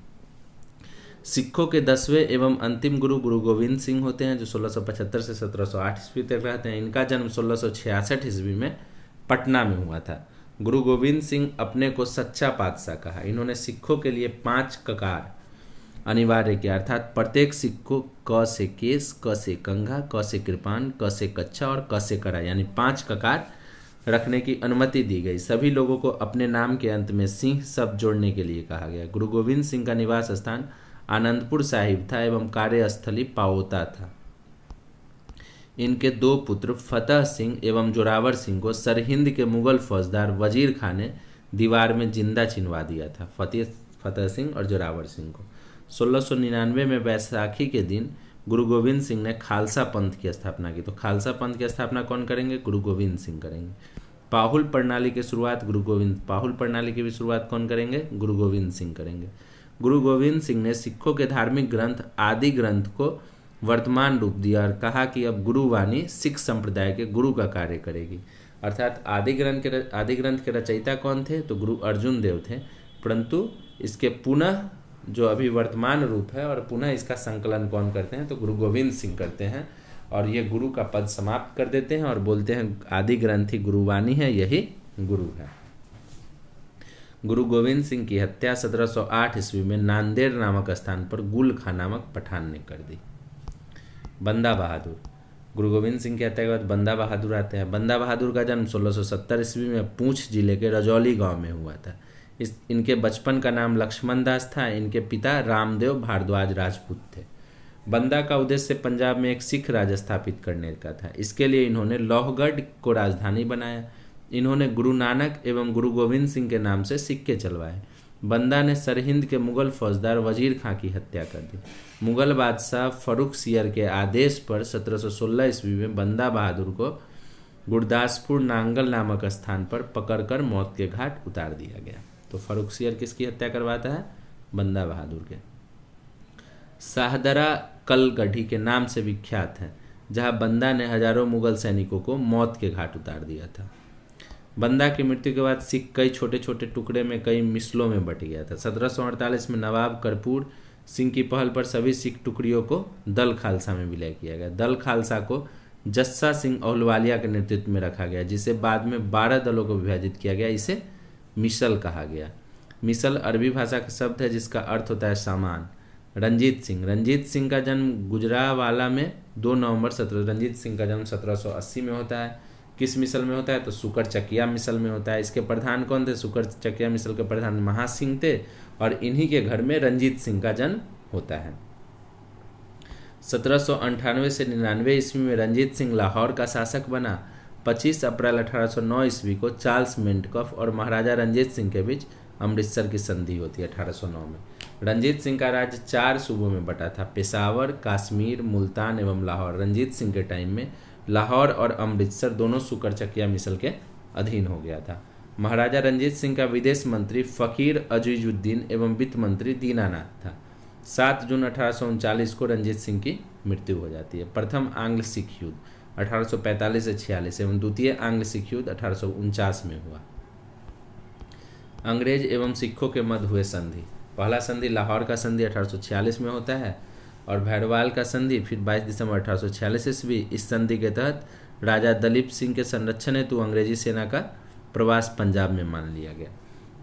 Speaker 1: सिखों के 10वें एवं अंतिम गुरु गुरु गोविंद सिंह होते हैं, जो 1675 से 1708 ईस्वी तक रहते हैं। इनका जन्म 1666 ईस्वी में पटना में हुआ था। गुरु गोविंद सिंह अपने को सच्चा पातशाह कहा। इन्होंने सिखों के लिए 5 ककार अनिवार्य किया, अर्थात प्रत्येक सिख को क से केस, क से कंघा, क से कृपान, क से कच्छा और क से करा, यानी 5 ककार रखने की अनुमति दी गई। सभी लोगों को अपने नाम के अंत में सिंह शब्द जोड़ने के लिए कहा गया। गुरु गोविंद सिंह का निवास स्थान आनंदपुर साहिब था एवं कार्यस्थली पाओता था। इनके दो पुत्र फतेह सिंह एवं जोरावर सिंह को सरहिंद के मुगल फौजदार वजीर खान ने दीवार में जिंदा चिनवा दिया था। फतेह सिंह और जोरावर सिंह को 1699 में बैसाखी के दिन गुरु गोविंद सिंह ने खालसा पंथ की स्थापना की। तो खालसा पंथ की स्थापना कौन करेंगे? गुरु गोविंद सिंह करेंगे। पाहुल प्रणाली की शुरुआत पाहुल प्रणाली की भी शुरुआत कौन करेंगे? गुरु गोविंद सिंह करेंगे। गुरु गोविंद सिंह ने सिखों के धार्मिक ग्रंथ आदि ग्रंथ को वर्तमान रूप दिया और कहा कि अब गुरुवाणी सिख संप्रदाय के गुरु का कार्य करेगी। अर्थात आदि ग्रंथ के रचयिता कौन थे? तो गुरु अर्जुन देव थे, परंतु इसके पुनः जो अभी वर्तमान रूप है और पुनः इसका संकलन कौन करते हैं? तो गुरु गोविंद सिंह करते हैं और ये गुरु का पद समाप्त कर देते हैं और बोलते हैं आदि ग्रंथ ही गुरुवाणी है, यही गुरु है। गुरु गोविंद सिंह की हत्या 1708 ईस्वी में नांदेड़ नामक स्थान पर गुल खां नामक पठान ने कर दी। बंदा बहादुर, गुरु गोविंद सिंह की हत्या के बाद बंदा बहादुर आते हैं। बंदा बहादुर का जन्म 1670 ईस्वी में पूंछ जिले के रजौली गांव में हुआ था। इनके बचपन का नाम लक्ष्मण दास था। इनके पिता रामदेव भारद्वाज राजपूत थे। बंदा का उद्देश्य पंजाब में एक सिख राज स्थापित करने का था। इसके लिए इन्होंने लोहगढ़ को राजधानी बनाया। इन्होंने गुरु नानक एवं गुरु गोविंद सिंह के नाम से सिक्के चलवाए। बंदा ने सरहिंद के मुगल फौजदार वजीर खां की हत्या कर दी। मुगल बादशाह फर्रुखसियर के आदेश पर 1716 ईस्वी में बंदा बहादुर को गुरदासपुर नांगल नामक स्थान पर पकड़कर मौत के घाट उतार दिया गया। तो फर्रुखसियर किसकी हत्या करवाता है? बंदा बहादुर के। शाहदरा कलगढ़ी के नाम से विख्यात है, जहां बंदा ने हजारों मुगल सैनिकों को मौत के घाट उतार दिया था। बंदा की मृत्यु के बाद सिख कई छोटे छोटे टुकड़े में कई मिसलों में बट गया था। 1748 में नवाब कर्पूर सिंह की पहल पर सभी सिख टुकड़ियों को दल खालसा में विलय किया गया। दल खालसा को जस्सा सिंह अहलुवालिया के नेतृत्व में रखा गया, जिसे बाद में 12 दलों को विभाजित किया गया। इसे मिसल कहा गया। मिसल अरबी भाषा का शब्द है जिसका अर्थ होता है सामान। रंजीत सिंह का जन्म गुजरावाला में 2 नवंबर 17 रंजीत सिंह का जन्म 1780 में होता है। किस मिसल में होता है? तो सुकर चकिया मिसल में होता है। इसके प्रधान कौन थे? सुकर चकिया मिसल के प्रधान महासिंह थे और इन्हीं के घर में रंजीत सिंह का जन्म होता है। 1798 से 99 ईस्वी में रंजीत सिंह लाहौर का शासक बना। 25 अप्रैल 1809 ईस्वी को चार्ल्स मेंटकफ और महाराजा रंजीत सिंह के बीच अमृतसर की संधि होती है 1809 में। रंजीत सिंह का राज्य 4 सूबों में बटा था, पेशावर, कश्मीर, मुल्तान एवं लाहौर। रंजीत सिंह के टाइम में लाहौर और अमृतसर दोनों सुकर चकिया मिसल के अधीन हो गया था। महाराजा रंजीत सिंह का विदेश मंत्री फ़कीर अजीजुद्दीन एवं वित्त मंत्री दीनानाथ था। 7 जून 1839 को रंजीत सिंह की मृत्यु हो जाती है। प्रथम आंग्ल सिख युद्ध 1845 से 46 एवं द्वितीय आंग्ल सिख युद्ध 1849 में हुआ। अंग्रेज एवं सिखों के मध्य हुए संधि। पहला संधि लाहौर का संधि 1846 में होता है और भैरवाल का संधि फिर 22 दिसंबर 1846 ईस्वी। इस संधि के तहत राजा दलीप सिंह के संरक्षण हेतु अंग्रेजी सेना का प्रवास पंजाब में मान लिया गया।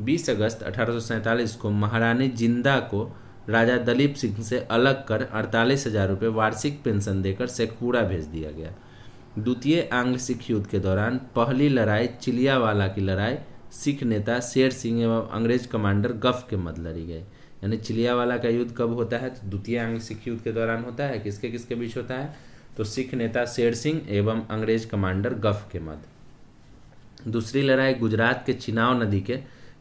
Speaker 1: 20 अगस्त 1847 को महारानी जिंदा को राजा दलीप सिंह से अलग कर 48,000 रुपये वार्षिक पेंशन देकर शेखपुरा भेज दिया गया। द्वितीय आंग्ल सिख युद्ध के दौरान पहली लड़ाई चिलियावाला की लड़ाई सिख नेता शेर सिंह एवं अंग्रेज कमांडर गफ के मध्य लड़ी गई। यानी चिलियावाला का युद्ध कब होता है? तो द्वितीय आंग्ल सिख युद्ध के दौरान होता है। किसके किसके बीच होता है? तो सिख नेता शेर सिंह एवं अंग्रेज कमांडर गफ के मध्य। दूसरी लड़ाई गुजरात के चिनाव नदी के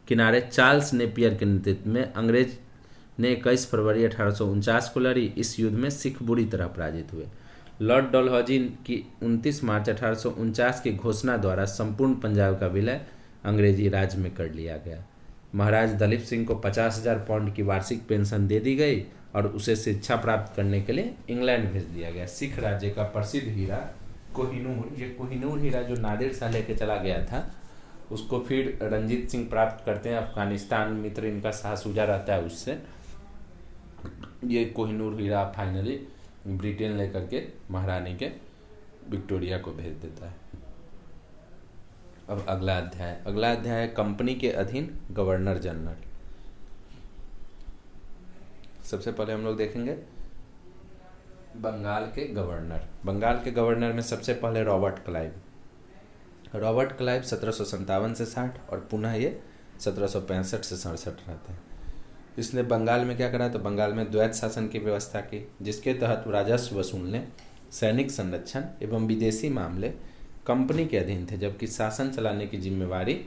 Speaker 1: किनारे चार्ल्स नेपियर के नेतृत्व में अंग्रेज ने 21 फरवरी 1849 को लड़ी। इस युद्ध में सिख बुरी तरह पराजित हुए। लॉर्ड डलहौजी की 29 मार्च 1849 की घोषणा द्वारा संपूर्ण पंजाब का विलय अंग्रेजी राज में कर लिया गया। महाराज दलीप सिंह को 50,000 पाउंड की वार्षिक पेंशन दे दी गई और उसे शिक्षा प्राप्त करने के लिए इंग्लैंड भेज दिया गया। सिख राज्य का प्रसिद्ध हीरा कोहिनूर, ये कोहिनूर हीरा जो नादिर शाह लेके चला गया था, उसको फिर रंजीत सिंह प्राप्त करते हैं। अफगानिस्तान मित्र इनका शाह सूजा रहता है, उससे ये कोहिनूर हीरा फाइनली ब्रिटेन लेकर के महारानी के विक्टोरिया को भेज देता है। अब अगला अध्याय है कंपनी के अधीन गवर्नर जनरल। सबसे पहले हम लोग देखेंगे बंगाल के गवर्नर में सबसे पहले रॉबर्ट क्लाइव 1757 से 60 और पुनः ये 1765 से 67 रहते हैं। इसने बंगाल में क्या करा, तो बंगाल में द्वैत शासन की व्यवस्था की, जिसके तहत राजस्व वसूलने, सैनिक संरक्षण एवं विदेशी मामले कंपनी के अधीन थे, जबकि शासन चलाने की जिम्मेवारी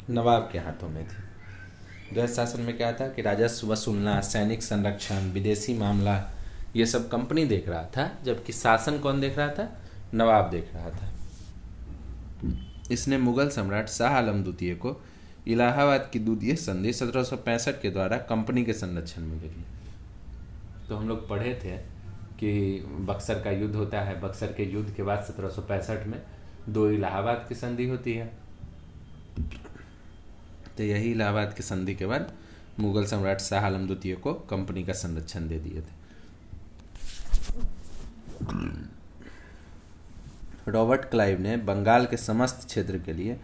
Speaker 1: नवाब के हाथों में थी। द्वैत शासन में क्या था कि राजस्व वसूलना, सैनिक संरक्षण, विदेशी मामला, ये सब कंपनी देख रहा था, जबकि शासन कौन देख रहा था, नवाब देख रहा था। इसने मुगल सम्राट शाह आलम द्वितीय को इलाहाबाद की द्वितीय संधि 1765 के द्वारा कंपनी के संरक्षण में ले लिया। तो हम लोग पढ़े थे कि बक्सर का युद्ध होता है, बक्सर के युद्ध के बाद 1765 में 2 इलाहाबाद की संधि होती है। तो यही इलाहाबाद की संधि के बाद मुगल सम्राट शाह आलम द्वितीय को कंपनी का संरक्षण दे दिए थे। रॉबर्ट क्लाइव ने बंगाल के समस्त क्षेत्र के लिए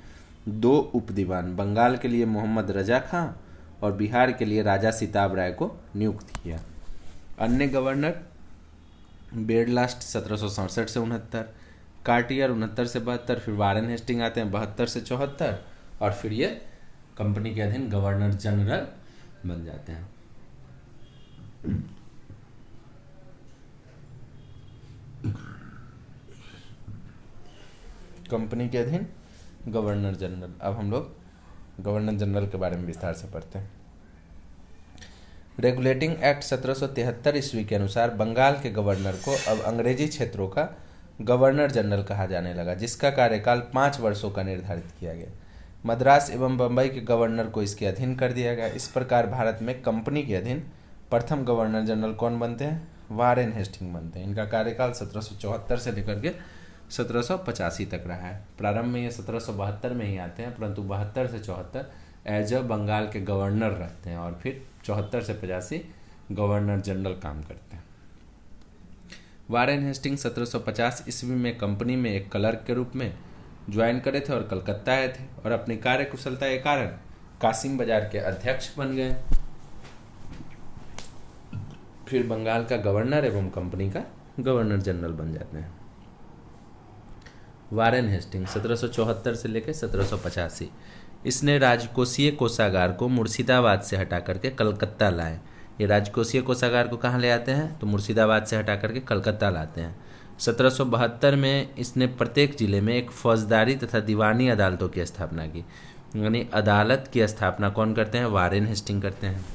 Speaker 1: 2 उपदीवान, बंगाल के लिए मोहम्मद रजा खां और बिहार के लिए राजा सिताब राय को नियुक्त किया। अन्य गवर्नर बेरलास्ट 1767 से 69, कार्टियर 69 से 72, फिर वारेन हेस्टिंग आते हैं 72 से 74 और फिर ये कंपनी के अधीन गवर्नर जनरल बन जाते हैं। कंपनी के अधीन गवर्नर जनरल। अब हम लोग गवर्नर जनरल के बारे में विस्तार से पढ़ते हैं। रेगुलेटिंग एक्ट 1773 ईस्वी के अनुसार बंगाल के गवर्नर को अब अंग्रेजी क्षेत्रों का गवर्नर जनरल कहा जाने लगा, जिसका कार्यकाल 5 वर्षों का निर्धारित किया गया। मद्रास एवं बम्बई के गवर्नर को इसके अधीन कर दिया गया। इस प्रकार भारत में कंपनी के अधीन प्रथम गवर्नर जनरल कौन बनते हैं, वारेन हेस्टिंग बनते हैं। इनका कार्यकाल 1774 से लेकर के 1785 तक रहा है। प्रारंभ में ये 1772 में ही आते हैं, परंतु 72 से 74 एज अ बंगाल के गवर्नर रहते हैं और फिर 74 से 85 गवर्नर जनरल काम करते हैं। वारेन हेस्टिंग 1750 ईस्वी में कंपनी में एक क्लर्क के रूप में ज्वाइन करे थे और कलकत्ता आए थे और अपनी कार्य कुशलता के कारण कासिम बाजार के अध्यक्ष बन गए। फिर बंगाल का गवर्नर एवं कंपनी का गवर्नर जनरल बन जाते हैं। वारेन हेस्टिंग 1774 से लेकर 1785, इसने राजकोषीय कोषागार को मुर्शिदाबाद से हटा करके कलकत्ता लाए। ये राजकोषीय कोषागार को कहाँ ले आते हैं, तो मुर्शिदाबाद से हटा करके कलकत्ता लाते हैं। 1772 में इसने प्रत्येक जिले में एक फौजदारी तथा दीवानी अदालतों की स्थापना की। यानी अदालत की स्थापना कौन करते हैं, वारेन हेस्टिंग करते हैं।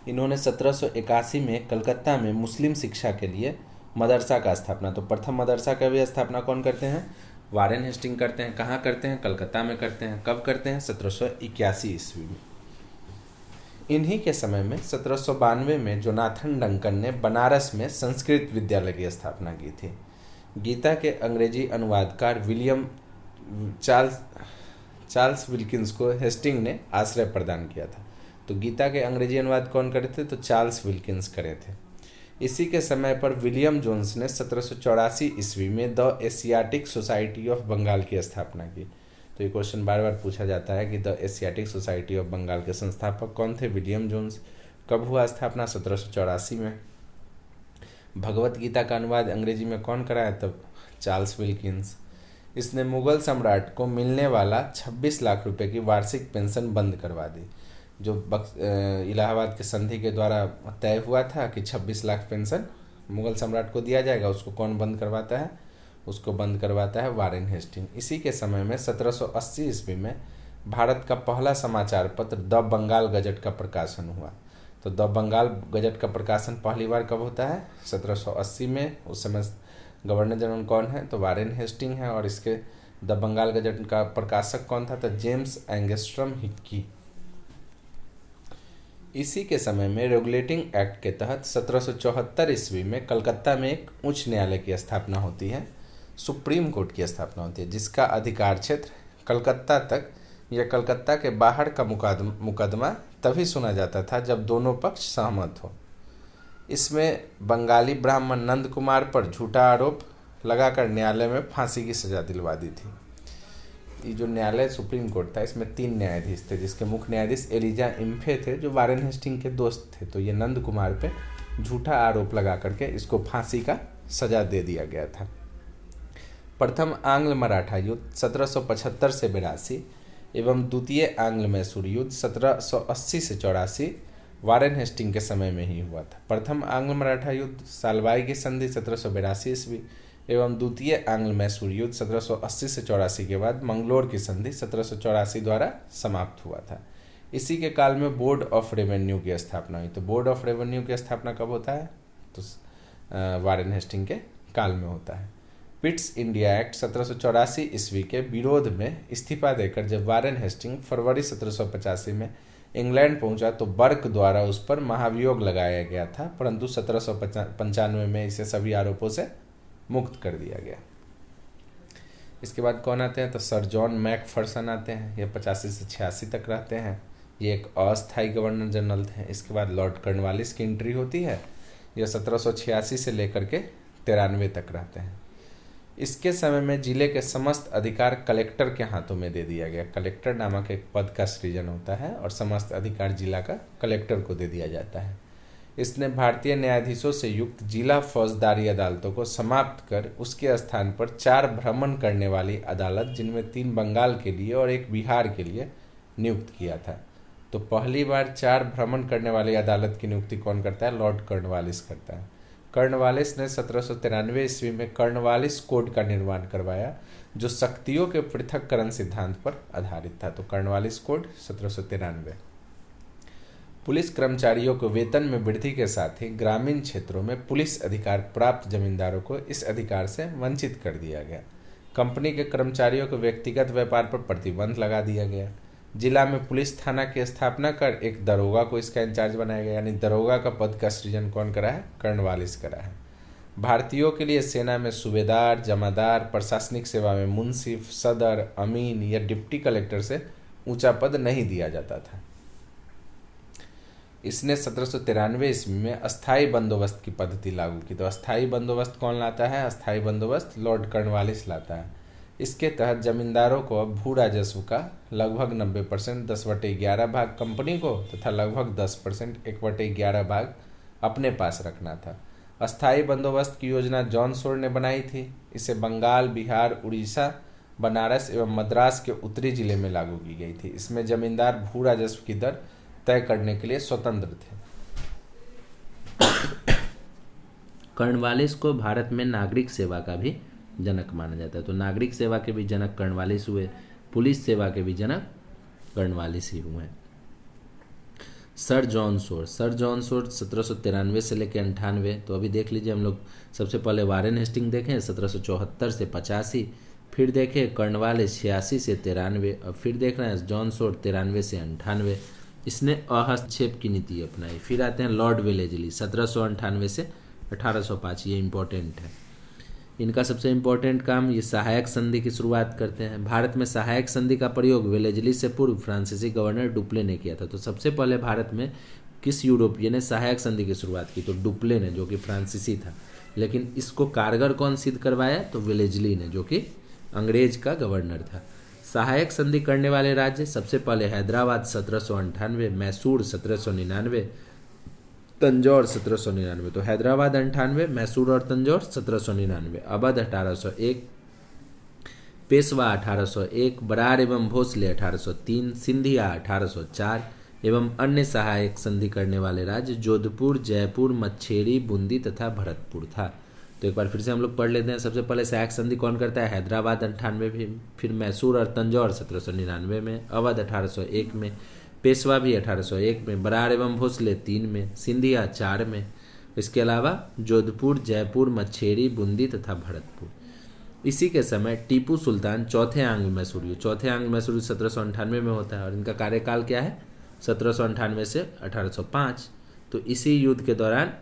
Speaker 1: इन्होंने 1781 में कलकत्ता में मुस्लिम शिक्षा के लिए मदरसा का स्थापना, तो प्रथम मदरसा का भी स्थापना कौन करते हैं, वारेन हेस्टिंग करते हैं। कहाँ करते हैं, कलकत्ता में करते हैं। कब करते हैं, 1781 ईस्वी में। इन्हीं के समय में 1792 में जोनाथन डंकन ने बनारस में संस्कृत विद्यालय की स्थापना की थी। गीता के अंग्रेजी अनुवादकार विलियम चार्ल्स विल्किंस को हेस्टिंग ने आश्रय प्रदान किया था। तो गीता के अंग्रेजी अनुवाद कौन करे थे, तो चार्ल्स विल्किंस करे थे। इसी के समय पर विलियम जोन्स ने 1784 ईस्वी में the Asiatic Society of Bengal की स्थापना की। तो ये क्वेश्चन बार बार पूछा जाता है कि the Asiatic Society of Bengal के संस्थापक कौन थे, विलियम जोन्स। कब हुआ स्थापना, 1784 में। भगवत गीता का अनुवाद अंग्रेजी में कौन कराया, तब चार्ल्स विल्किंस। इसने मुगल सम्राट को मिलने वाला 26 लाख रुपए की वार्षिक पेंशन बंद करवा दी। जो इलाहाबाद के संधि के द्वारा तय हुआ था कि 26 लाख पेंशन मुगल सम्राट को दिया जाएगा, उसको कौन बंद करवाता है, उसको बंद करवाता है वारेन हेस्टिंग। इसी के समय में 1780 ईस्वी में भारत का पहला समाचार पत्र द बंगाल गजट का प्रकाशन हुआ। तो द बंगाल गजट का प्रकाशन पहली बार कब होता है, 1780 में। उस समय गवर्नर जनरल कौन है, तो वारेन हेस्टिंग है। और इसके द बंगाल गजट का प्रकाशक कौन था, तो जेम्स एंगस्ट्रॉम हिक्की। इसी के समय में रेगुलेटिंग एक्ट के तहत 1774 ईस्वी में कलकत्ता में एक उच्च न्यायालय की स्थापना होती है, सुप्रीम कोर्ट की स्थापना होती है, जिसका अधिकार क्षेत्र कलकत्ता तक या कलकत्ता के बाहर का मुकदमा तभी सुना जाता था जब दोनों पक्ष सहमत हो। इसमें बंगाली ब्राह्मण नंद कुमार पर झूठा आरोप लगाकर न्यायालय में फांसी की सजा दिलवा दी थी। ये जो न्यायालय सुप्रीम कोर्ट था, इसमें 3 न्यायाधीश थे, जिसके मुख्य न्यायाधीश एलिजा इम्फे थे, जो वारेन हेस्टिंग के दोस्त थे। तो ये नंद कुमार पे झूठा आरोप लगा करके इसको फांसी का सजा दे दिया गया था। प्रथम आंग्ल मराठा युद्ध 1775 से 82 एवं द्वितीय आंग्ल मैसूर युद्ध 1780 से 84 वारेन हेस्टिंग के समय में ही हुआ था। प्रथम आंग्ल मराठा युद्ध सालबाई की संधि 1782 ईस्वी एवं द्वितीय आंग्ल मैसूर युद्ध 1780 से 84 के बाद मंगलोर की संधि 1784 द्वारा समाप्त हुआ था। इसी के काल में बोर्ड ऑफ रेवेन्यू की स्थापना हुई। तो बोर्ड ऑफ रेवेन्यू की स्थापना कब होता है? तो वारेन हेस्टिंग के काल में होता है। पिट्स इंडिया एक्ट 1784 ईस्वी के विरोध में इस्तीफा देकर जब वारेन हेस्टिंग फरवरी 1785 में इंग्लैंड पहुंचा तो बर्क द्वारा उस पर महाभियोग लगाया गया था, परंतु 1795 में इसे सभी आरोपों से मुक्त कर दिया गया। इसके बाद कौन आते हैं? तो सर जॉन मैकफर्सन आते हैं। ये 85 से 86 तक रहते हैं। ये एक अस्थायी गवर्नर जनरल थे। इसके बाद लॉर्ड कॉर्नवालिस की एंट्री होती है। यह 1786 से लेकर के 93 तक रहते हैं। इसके समय में जिले के समस्त अधिकार कलेक्टर के हाथों में दे दिया गया। कलेक्टर नामक एक पद का सृजन होता है और समस्त अधिकार जिला का कलेक्टर को दे दिया जाता है। इसने भारतीय न्यायाधीशों से युक्त जिला फौजदारी अदालतों को समाप्त कर उसके स्थान पर 4 भ्रमण करने वाली अदालत, जिनमें 3 बंगाल के लिए और 1 बिहार के लिए नियुक्त किया था। तो पहली बार 4 भ्रमण करने वाली अदालत की नियुक्ति कौन करता है? लॉर्ड कॉर्नवालिस करता है। कॉर्नवालिस ने 1793 ईस्वी में कॉर्नवालिस कोड का निर्माण करवाया, जो शक्तियों के पृथक्करण सिद्धांत पर आधारित था। तो कॉर्नवालिस कोड 1793। पुलिस कर्मचारियों को वेतन में वृद्धि के साथ ही ग्रामीण क्षेत्रों में पुलिस अधिकार प्राप्त जमींदारों को इस अधिकार से वंचित कर दिया गया। कंपनी के कर्मचारियों को व्यक्तिगत व्यापार पर प्रतिबंध लगा दिया गया। जिला में पुलिस थाना की स्थापना कर एक दरोगा को इसका इंचार्ज बनाया गया। यानी दरोगा का पद का सृजन कौन करा है? कॉर्नवालिस करा है। भारतीयों के लिए सेना में सूबेदार, जमादार, प्रशासनिक सेवा में मुंसिफ, सदर, अमीन या डिप्टी कलेक्टर से ऊंचा पद नहीं दिया जाता था। इसने 1793 ईस्वी में अस्थायी बंदोबस्त की पद्धति लागू की। तो अस्थायी बंदोबस्त कौन लाता है? अस्थायी बंदोबस्त लॉर्ड कॉर्नवालिस लाता है। इसके तहत जमींदारों को भू राजस्व का लगभग 90% 10/11 भाग कंपनी को तथा लगभग 10% 1/11 भाग अपने पास रखना था। अस्थायी बंदोबस्त की योजना जॉन सोर ने बनाई थी। इसे बंगाल, बिहार, उड़ीसा, बनारस एवं मद्रास के उत्तरी जिले में लागू की गई थी। इसमें जमींदार भू राजस्व की दर तय करने के लिए स्वतंत्र थे।
Speaker 2: कॉर्नवालिस को भारत में नागरिक सेवा का भी जनक माना जाता है। तो नागरिक सेवा के भी जनक कॉर्नवालिस हुए, पुलिस सेवा के भी जनक कॉर्नवालिस ही हुए। सर जॉन सोर 1793 से लेकर 98। तो अभी देख लीजिए, हम लोग सबसे पहले वारेन हेस्टिंग देखें 1774 से 85, फिर देखें कॉर्नवालिस 86 से 93, और फिर देख रहे हैं जॉन सोर 93 से 98। इसने अहस्तक्षेप की नीति अपनाई। फिर आते हैं लॉर्ड वेलेजली 1798 से 1805। ये इम्पोर्टेंट है। इनका सबसे इम्पोर्टेंट काम, ये सहायक संधि की शुरुआत करते हैं। भारत में सहायक संधि का प्रयोग वेलेजली से पूर्व फ्रांसीसी गवर्नर डुप्ले ने किया था। तो सबसे पहले भारत में किस यूरोपीय ने सहायक संधि की शुरुआत की? तो डुप्ले ने, जो कि फ्रांसीसी था। लेकिन इसको कारगर कौन सिद्ध करवाया? तो वेलेजली ने, जो कि अंग्रेज का गवर्नर था। सहायक संधि करने वाले राज्य सबसे पहले हैदराबाद 1798, मैसूर 1799, तंजौर 1799। तो हैदराबाद 98, मैसूर और तंजौर 1799, अवध 1801, पेशवा 1801, बरार एवं भोसले 1803, सिंधिया 1804 एवं अन्य सहायक संधि करने वाले राज्य जोधपुर, जयपुर, मच्छेरी, बूंदी तथा भरतपुर था। तो एक बार फिर से हम लोग पढ़ लेते हैं। सबसे पहले सहायक संधि कौन करता है? हैदराबाद 98 में, फिर मैसूर और तंजौर 1799 में, अवध 1801 में, पेशवा भी 1801 में, बरार एवं भोसले 3 में, सिंधिया 4 में। इसके अलावा जोधपुर, जयपुर, मच्छेरी, बूंदी तथा भरतपुर। इसी के समय टीपू सुल्तान चौथे आंग्ल मैसूर 1798 में होता है और इनका कार्यकाल क्या है? 1798 से 1805। तो इसी युद्ध के दौरान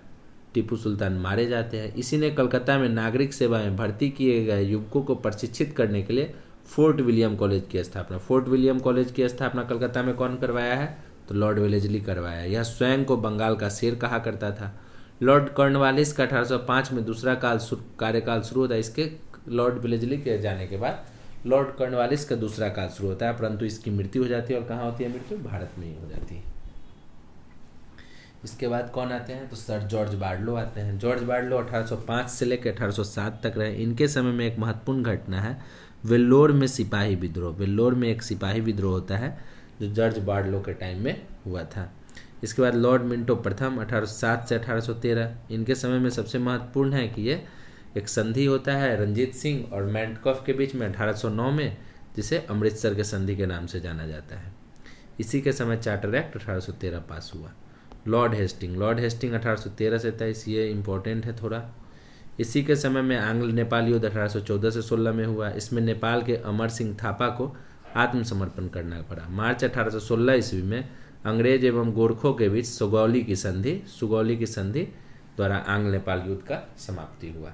Speaker 2: टीपू सुल्तान मारे जाते हैं। इसी ने कलकत्ता में नागरिक सेवा में भर्ती किए गए युवकों को प्रशिक्षित करने के लिए फोर्ट विलियम कॉलेज की स्थापना। फोर्ट विलियम कॉलेज की स्थापना कलकत्ता में कौन करवाया है? तो लॉर्ड वेलेजली करवाया। यह स्वयं को बंगाल का शेर कहा करता था। लॉर्ड कॉर्नवालिस का 1805 में दूसरा कार्यकाल शुरू होता है। इसके लॉर्ड वेलेजली के जाने के बाद लॉर्ड कॉर्नवालिस का दूसरा काल शुरू होता है, परंतु इसकी मृत्यु हो जाती है। और कहाँ होती है मृत्यु? भारत में ही हो जाती है। इसके बाद कौन आते हैं, तो सर जॉर्ज बार्लो आते हैं। जॉर्ज बार्लो 1805 से लेकर 1807 तक रहे। इनके समय में एक महत्वपूर्ण घटना है वेल्लोर में सिपाही विद्रोह। वेल्लोर में एक सिपाही विद्रोह होता है जो जॉर्ज बार्लो के टाइम में हुआ था। इसके बाद लॉर्ड मिंटो प्रथम 1807 से 1813। इनके समय में सबसे महत्वपूर्ण है कि ये एक संधि होता है रंजीत सिंह और मैंटकॉफ के बीच में 1809 में, जिसे अमृतसर के संधि के नाम से जाना जाता है। इसी के समय चार्टर एक्ट 1813 पास हुआ। लॉर्ड हेस्टिंग 1813 से 23, ये इम्पोर्टेंट है थोड़ा। इसी के समय में आंग्ल नेपाल युद्ध 1814 से 16 में हुआ। इसमें नेपाल के अमर सिंह थापा को आत्मसमर्पण करना पड़ा। मार्च 1816 ईस्वी में अंग्रेज एवं गोरखों के बीच सुगौली की संधि द्वारा आंग्ल नेपाल युद्ध का समाप्ति हुआ।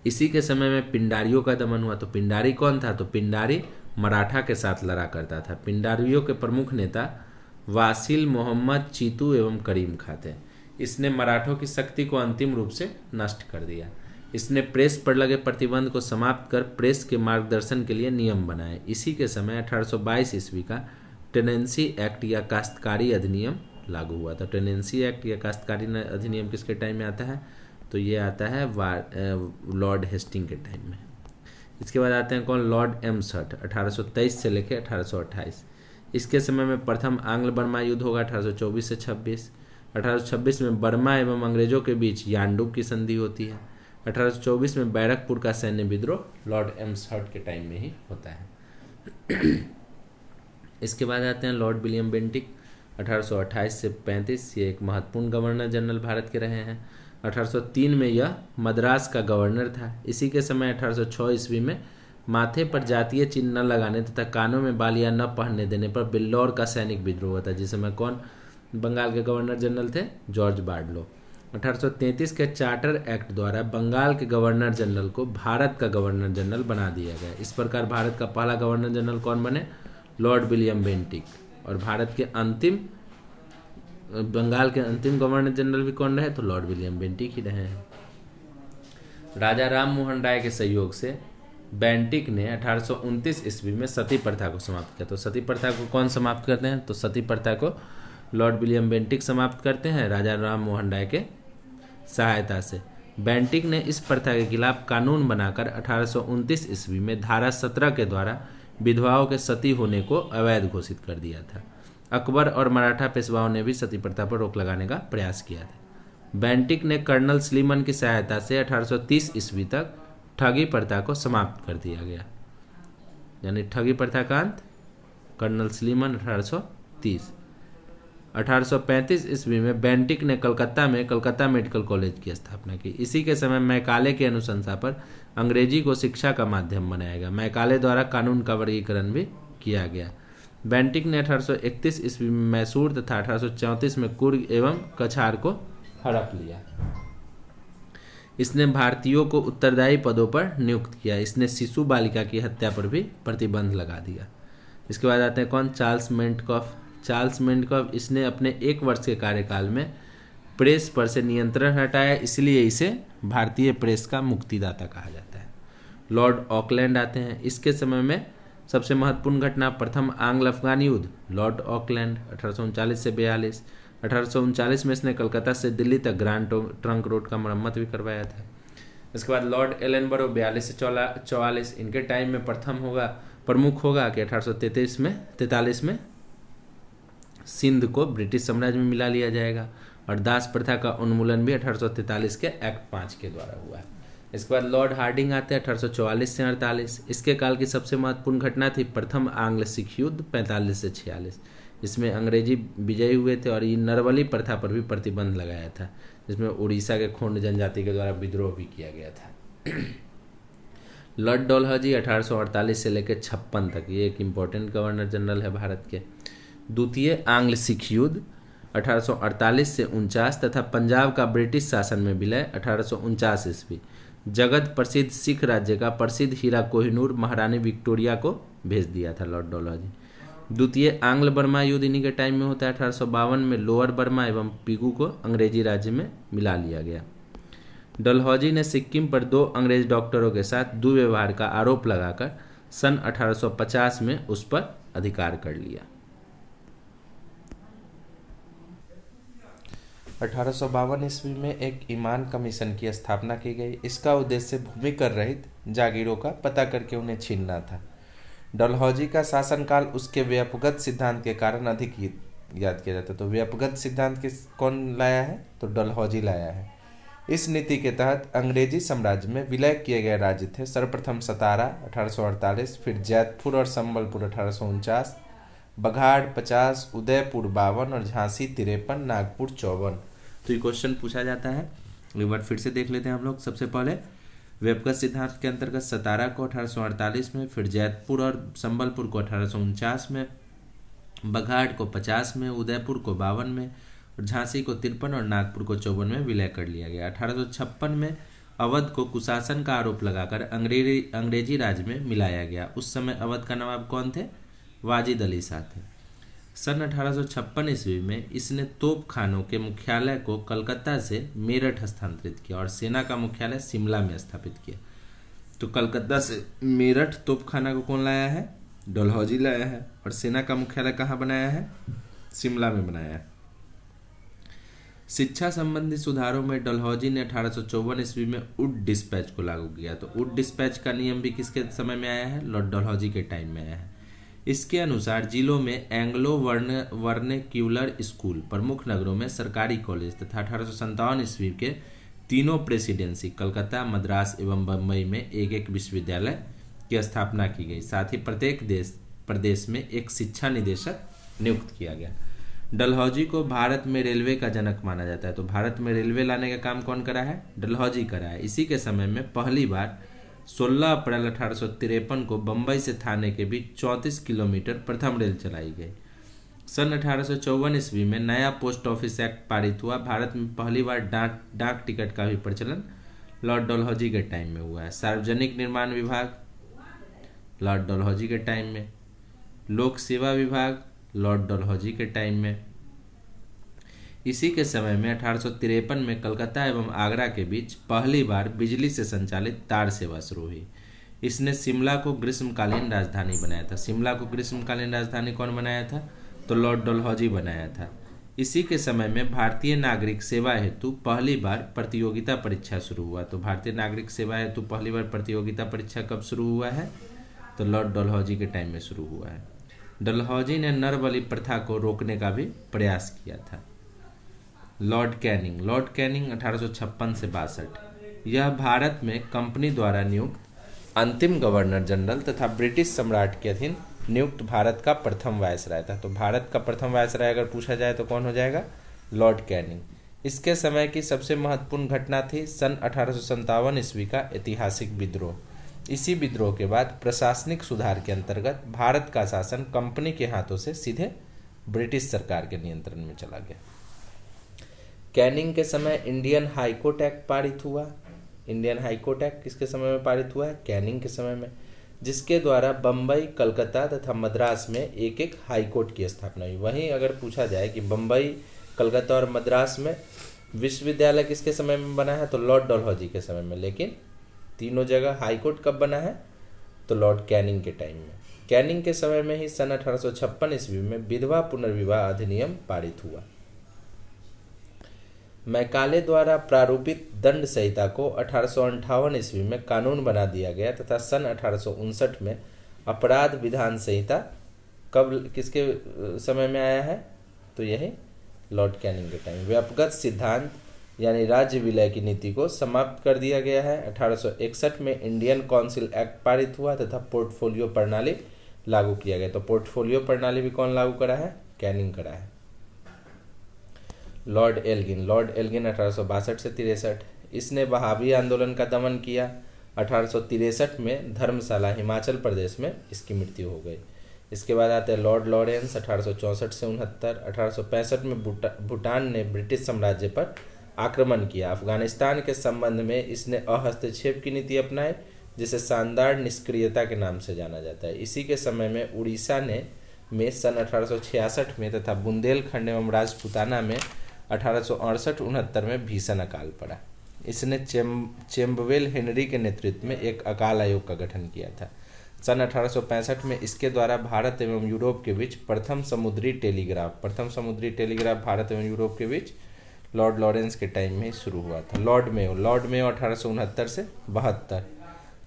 Speaker 2: इसी के समय में पिंडारियों का दमन हुआ। तो पिंडारी कौन था, तो पिंडारी मराठा के साथ लड़ा करता था। पिंडारियों के प्रमुख नेता वासिल मोहम्मद चीतू एवं करीम खां थे। इसने मराठों की शक्ति को अंतिम रूप से नष्ट कर दिया। इसने प्रेस पर लगे प्रतिबंध को समाप्त कर प्रेस के मार्गदर्शन के लिए नियम बनाए। इसी के समय 1822 ईस्वी का टेनेंसी एक्ट या काश्तकारी अधिनियम लागू हुआ था। टेनेंसी एक्ट या काश्तकारी अधिनियम किसके टाइम में आता है, तो ये आता है लॉर्ड हेस्टिंग के टाइम में। इसके बाद आते हैं कौन, लॉर्ड एम्सहर्ट 1823 से लेकर 1828। इसके समय में प्रथम आंग्ल बर्मा युद्ध होगा 1824 से 26। 1826 में बर्मा एवं अंग्रेजों के बीच यानडुप की संधि होती है। 1824 में बैरकपुर का सैन्य विद्रोह लॉर्ड एम्सहर्ट के टाइम में ही होता है। इसके बाद आते हैं लॉर्ड विलियम बेंटिक 1828 से 35। ये एक महत्वपूर्ण गवर्नर जनरल भारत के रहे हैं। 1803 में यह मद्रास का गवर्नर था। इसी के समय 1806 ईस्वी में माथे पर जातीय चिन्ह न लगाने तथा कानों में बालियां न पहनने देने पर बिल्लौर का सैनिक विद्रोह हुआ था, जिस समय कौन बंगाल के गवर्नर जनरल थे, जॉर्ज बार्लो। 1833 के चार्टर एक्ट द्वारा बंगाल के गवर्नर जनरल को भारत का गवर्नर जनरल बना दिया गया। इस प्रकार भारत का पहला गवर्नर जनरल कौन बने, लॉर्ड विलियम बेंटिक। और भारत के बंगाल के अंतिम गवर्नर जनरल भी कौन रहे, तो लॉर्ड विलियम बेंटिक ही रहे हैं। राजा राम मोहन राय के सहयोग से बेंटिक ने 1829 ईस्वी में सती प्रथा को समाप्त किया। तो सती प्रथा को कौन समाप्त करते हैं, तो सती प्रथा को लॉर्ड विलियम बेंटिक समाप्त करते हैं राजा राम मोहन राय के सहायता से। बेंटिक ने इस प्रथा के खिलाफ कानून बनाकर 1829 ईस्वी में धारा 17 के द्वारा विधवाओं के सती होने को अवैध घोषित कर दिया था। अकबर और मराठा पेशवाओं ने भी सती प्रथा पर रोक लगाने का प्रयास किया था। बेंटिक ने कर्नल स्लीमन की सहायता से 1830 ईस्वी तक ठगी प्रथा को समाप्त कर दिया गया। यानी ठगी प्रथा का अंत कर्नल स्लीमन 1830। 1835 ईस्वी में बेंटिक ने कलकत्ता में कलकत्ता मेडिकल कॉलेज की स्थापना की। इसी के समय मैकाले की अनुशंसा पर अंग्रेजी को शिक्षा का माध्यम बनाया गया। मैकाले द्वारा कानून का वर्गीकरण भी किया गया। बेंटिक ने 1831 ईस्वी में मैसूर तथा 1834 में कुर्ग एवं कछार को हड़प लिया। इसने भारतीयों को उत्तरदायी पदों पर नियुक्त किया। इसने शिशु बालिका की हत्या पर भी प्रतिबंध लगा दिया। इसके बाद आते हैं कौन, चार्ल्स मेंटकॉफ। इसने अपने 1 वर्ष के कार्यकाल में प्रेस पर से नियंत्रण हटाया, इसलिए इसे भारतीय प्रेस का मुक्तिदाता कहा जाता है। लॉर्ड ऑकलैंड आते हैं। इसके समय में सबसे महत्वपूर्ण घटना प्रथम आंग्ल अफगान युद्ध, लॉर्ड ऑकलैंड 1839 से 42। 1839 में इसने कलकत्ता से दिल्ली तक ग्रैंड ट्रंक रोड का मरम्मत भी करवाया था। इसके बाद लॉर्ड एलनबरो 42 से 44। इनके टाइम में प्रमुख होगा कि 1843 में सिंध को ब्रिटिश साम्राज्य में मिला लिया जाएगा और दास प्रथा का उन्मूलन भी 1843 के एक्ट 5 के द्वारा हुआ है। इसके बाद लॉर्ड हार्डिंग आते हैं 1844 से 48। इसके काल की सबसे महत्वपूर्ण घटना थी प्रथम आंग्ल सिख युद्ध 45 से 46। इसमें अंग्रेजी विजयी हुए थे और ये नरवली प्रथा पर भी प्रतिबंध लगाया था, जिसमें उड़ीसा के खोंड जनजाति के द्वारा विद्रोह भी किया गया था। लॉर्ड डलहौजी 1848 से लेकर 56 तक, ये एक इम्पोर्टेंट गवर्नर जनरल है भारत के। द्वितीय आंग्ल सिख युद्ध 1848 से 49 तथा पंजाब का ब्रिटिश शासन में विलय 1849 ईस्वी। जगत प्रसिद्ध सिख राज्य का प्रसिद्ध हीरा कोहिनूर महारानी विक्टोरिया को भेज दिया था लॉर्ड डलहौजी। द्वितीय आंग्ल बर्मा युद्ध इन्हीं के टाइम में होता है। 1852 में लोअर बर्मा एवं पीगू को अंग्रेजी राज्य में मिला लिया गया। डलहौजी ने सिक्किम पर 2 अंग्रेज डॉक्टरों के साथ दुर्व्यवहार का आरोप लगाकर सन 1850 में उस पर अधिकार कर लिया।
Speaker 1: 1852 ईस्वी में एक ईमान कमीशन की स्थापना की गई। इसका उद्देश्य भूमि कर रहित जागीरों का पता करके उन्हें छीनना था। डलहौजी का शासनकाल उसके व्यापकगत सिद्धांत के कारण अधिक याद किया जाता है। तो व्यापकगत सिद्धांत कौन लाया है? तो डलहौजी लाया है। इस नीति के तहत अंग्रेजी साम्राज्य में विलय किए गए राज्य थे सर्वप्रथम सतारा 1848, फिर जैतपुर और संबलपुर 1849, बघाड़ 50, उदयपुर 52 और झांसी 53, नागपुर 54। तो ये क्वेश्चन पूछा जाता है। एक बार फिर से देख लेते हैं हम लोग। सबसे पहले व्यापकगत सिद्धांत के अंतर्गत सतारा को 1848 में, फिर जैतपुर और संबलपुर को 1849 में, बघाड़ को 50 में, उदयपुर को 52 में, और झांसी को 53 और नागपुर को 54 में विलय कर लिया गया। 1856 में अवध को कुशासन का आरोप लगाकर अंग्रेजी राज में मिलाया गया। उस समय अवध का नवाब कौन थे? वाजिद अली शाह थे। सन 1856 ईस्वी में इसने तोप खानों के मुख्यालय को कलकत्ता से मेरठ स्थानांतरित किया और सेना का मुख्यालय शिमला में स्थापित किया। तो कलकत्ता से मेरठ तोप खाना को कौन लाया है? डलहौजी लाया है। और सेना का मुख्यालय कहाँ बनाया है? शिमला में बनाया है। शिक्षा संबंधी सुधारों में डलहौजी ने 1854 ईस्वी में उड डिस्पैच को लागू किया। तो उड डिस्पैच का नियम भी किसके समय में आया है? लॉर्ड डलहौजी के टाइम में आया है। इसके अनुसार जिलों में एंग्लो वर्नेक्यूलर स्कूल, प्रमुख नगरों में सरकारी कॉलेज तथा 1857 ईस्वी के तीनों प्रेसिडेंसी कलकत्ता, मद्रास एवं बम्बई में एक एक विश्वविद्यालय की स्थापना की गई। साथ ही प्रत्येक प्रदेश में एक शिक्षा निदेशक नियुक्त किया गया। डलहौजी को भारत में रेलवे का जनक माना जाता है। तो भारत में रेलवे लाने का काम कौन करा है? डलहौजी करा है। इसी के समय में पहली बार 16 अप्रैल 1853 को बम्बई से थाने के बीच 34 किलोमीटर प्रथम रेल चलाई गई। सन 1854 ईस्वी में नया पोस्ट ऑफिस एक्ट पारित हुआ। भारत में पहली बार डाक टिकट का भी प्रचलन लॉर्ड डलहौजी के टाइम में हुआ है। सार्वजनिक निर्माण विभाग लॉर्ड डलहौजी के टाइम में, लोक सेवा विभाग लॉर्ड डलहौजी के टाइम में। इसी के समय में 1853 में कलकत्ता एवं आगरा के बीच पहली बार बिजली से संचालित तार सेवा शुरू हुई। इसने शिमला को ग्रीष्मकालीन राजधानी बनाया था। शिमला को ग्रीष्मकालीन राजधानी कौन बनाया था? तो लॉर्ड डलहौजी बनाया था। इसी के समय में भारतीय नागरिक सेवा हेतु पहली बार प्रतियोगिता परीक्षा शुरू हुआ। तो भारतीय नागरिक सेवा हेतु पहली बार प्रतियोगिता परीक्षा कब शुरू हुआ है? तो लॉर्ड डलहौजी के टाइम में शुरू हुआ है। डलहौजी ने नर बलि प्रथा को रोकने का भी प्रयास किया था। लॉर्ड कैनिंग 1856 से 62, यह भारत में कंपनी द्वारा नियुक्त अंतिम गवर्नर जनरल तथा ब्रिटिश सम्राट के अधीन नियुक्त भारत का प्रथम वायसराय था। तो भारत का प्रथम वायसराय अगर पूछा जाए तो कौन हो जाएगा? Lord Canning. इसके समय की सबसे महत्वपूर्ण घटना थी सन 1857 ईस्वी का ऐतिहासिक विद्रोह। इसी विद्रोह के बाद प्रशासनिक सुधार के अंतर्गत भारत का शासन कंपनी के हाथों से सीधे ब्रिटिश सरकार के नियंत्रण में चला गया। कैनिंग के समय इंडियन हाईकोर्ट एक्ट पारित हुआ। इंडियन हाईकोर्ट एक्ट किसके समय में पारित हुआ है? कैनिंग के समय में, जिसके द्वारा बम्बई, कलकत्ता तथा मद्रास में एक एक हाईकोर्ट की स्थापना हुई। वहीं अगर पूछा जाए कि बम्बई, कलकत्ता और मद्रास में विश्वविद्यालय किसके समय में बना है? तो लॉर्ड डलहौजी के समय में। लेकिन तीनों जगह हाईकोर्ट कब बना है? तो लॉर्ड कैनिंग के टाइम में। कैनिंग के समय में ही सन 1856 ईस्वी में विधवा पुनर्विवाह अधिनियम पारित हुआ। मैकाले द्वारा प्रारूपित दंड संहिता को 1858 ईस्वी में कानून बना दिया गया तथा सन 1859 में अपराध विधान संहिता कब किसके समय में आया है? तो यही लॉर्ड कैनिंग के टाइम। व्यापकगत सिद्धांत यानी राज्य विलय की नीति को समाप्त कर दिया गया है। 1861 में इंडियन काउंसिल एक्ट पारित हुआ तथा पोर्टफोलियो प्रणाली लागू किया गया। तो पोर्टफोलियो प्रणाली भी कौन लागू करा है? कैनिंग करा है। लॉर्ड एल्गिन 1862 से 63, इसने वहाबी आंदोलन का दमन किया। 1863 में धर्मशाला हिमाचल प्रदेश में इसकी मृत्यु हो गई। इसके बाद आते हैं लॉर्ड लॉरेंस 1864 से 69। 1865 में भूटान ने ब्रिटिश साम्राज्य पर आक्रमण किया। अफगानिस्तान के संबंध में इसने अहस्तक्षेप की नीति अपनाई, जिसे शानदार निष्क्रियता के नाम से जाना जाता है। इसी के समय में उड़ीसा में सन 1866 में तथा बुंदेलखंड एवं राजपूताना में 1868-69 में भीषण अकाल पड़ा। इसने चैम्बवेल हेनरी के नेतृत्व में एक अकाल आयोग का गठन किया था। सन 1865 में इसके द्वारा भारत एवं यूरोप के बीच प्रथम समुद्री टेलीग्राफ भारत एवं यूरोप के बीच लॉर्ड लॉरेंस के टाइम में ही शुरू हुआ था। लॉर्ड मेयो 1869 से 72।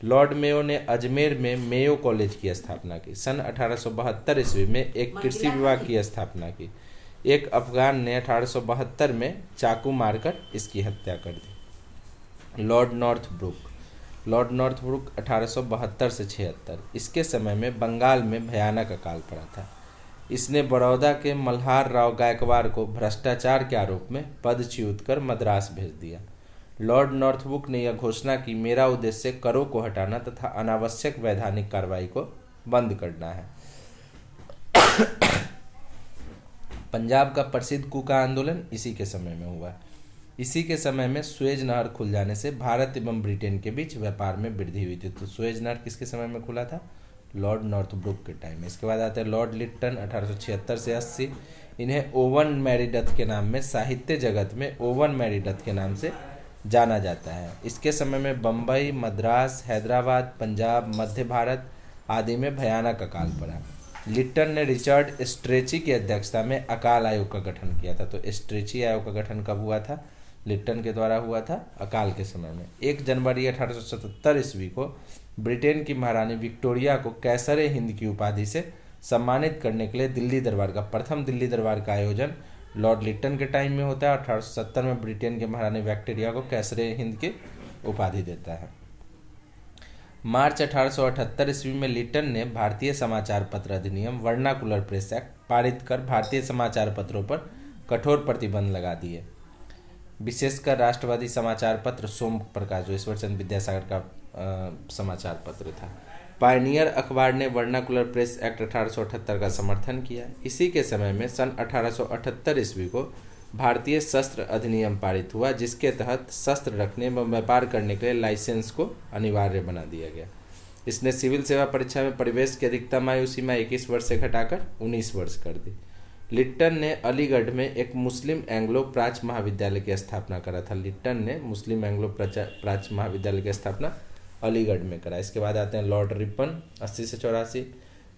Speaker 1: लॉर्ड मेयो ने अजमेर में मेयो कॉलेज की स्थापना की। सन 1872 ईस्वी में एक कृषि विभाग की स्थापना की। एक अफगान ने 1872 में चाकू मारकर इसकी हत्या कर दी। लॉर्ड नॉर्थब्रुक 1872 से 76। इसके समय में बंगाल में भयानक अकाल पड़ा था। इसने बड़ौदा के मल्हार राव गायकवाड़ को भ्रष्टाचार के आरोप में पदच्युत कर मद्रास भेज दिया। लॉर्ड नॉर्थब्रुक ने यह घोषणा की, मेरा उद्देश्य करों को हटाना तथा अनावश्यक वैधानिक कार्रवाई को बंद करना है। पंजाब का प्रसिद्ध कूका आंदोलन इसी के समय में हुआ। इसी के समय में सुएज नहर खुल जाने से भारत एवं ब्रिटेन के बीच व्यापार में वृद्धि हुई थी। तो सुएज नहर किसके समय में खुला था? लॉर्ड नॉर्थब्रुक के टाइम में। इसके बाद आते हैं लॉर्ड लिट्टन 1876 से 80। इन्हें ओवन मैरीडथ के नाम में साहित्य जगत में ओवन मैरीडथ के नाम से जाना जाता है। इसके समय में बम्बई, मद्रास, हैदराबाद, पंजाब, मध्य भारत आदि में भयानक अकाल पड़ा। लिट्टन ने रिचर्ड स्ट्रेची की अध्यक्षता में अकाल आयोग का गठन किया था। तो स्ट्रेची आयोग का गठन कब हुआ था? लिट्टन के द्वारा हुआ था अकाल के समय में। 1 जनवरी 1877 ईस्वी को ब्रिटेन की महारानी विक्टोरिया को कैसरे हिंद की उपाधि से सम्मानित करने के लिए प्रथम दिल्ली दरबार का आयोजन लॉर्ड लिट्टन के टाइम में होता है। 1870 में ब्रिटेन के महारानी विक्टोरिया को कैसरे हिंद की उपाधि देता है। मार्च 1878 ईस्वी में लिट्टन ने भारतीय समाचार पत्र अधिनियम वर्नाकुलर प्रेस एक्ट पारित कर भारतीय समाचार पत्रों पर कठोर प्रतिबंध लगा दिए। विशेषकर राष्ट्रवादी समाचार पत्र सोम प्रकाश, जो ईश्वरचंद्र विद्यासागर का समाचार पत्र था। पायनियर अखबार ने वर्नाकुलर प्रेस एक्ट 1878 का समर्थन किया। इसी के समय में सन 1878 ईस्वी को भारतीय शस्त्र अधिनियम पारित हुआ, जिसके तहत शस्त्र रखने व व्यापार करने के लिए लाइसेंस को अनिवार्य बना दिया गया। इसने सिविल सेवा परीक्षा में प्रवेश की अधिकतम आयु सीमा 21 वर्ष से घटाकर 19 वर्ष कर दी। लिट्टन ने अलीगढ़ में एक मुस्लिम एंग्लो प्राच्य महाविद्यालय की स्थापना करा था। लिट्टन ने मुस्लिम एंग्लो प्राच्य महाविद्यालय की स्थापना अलीगढ़ में करा। इसके बाद आते हैं लॉर्ड रिपन 80 से 84।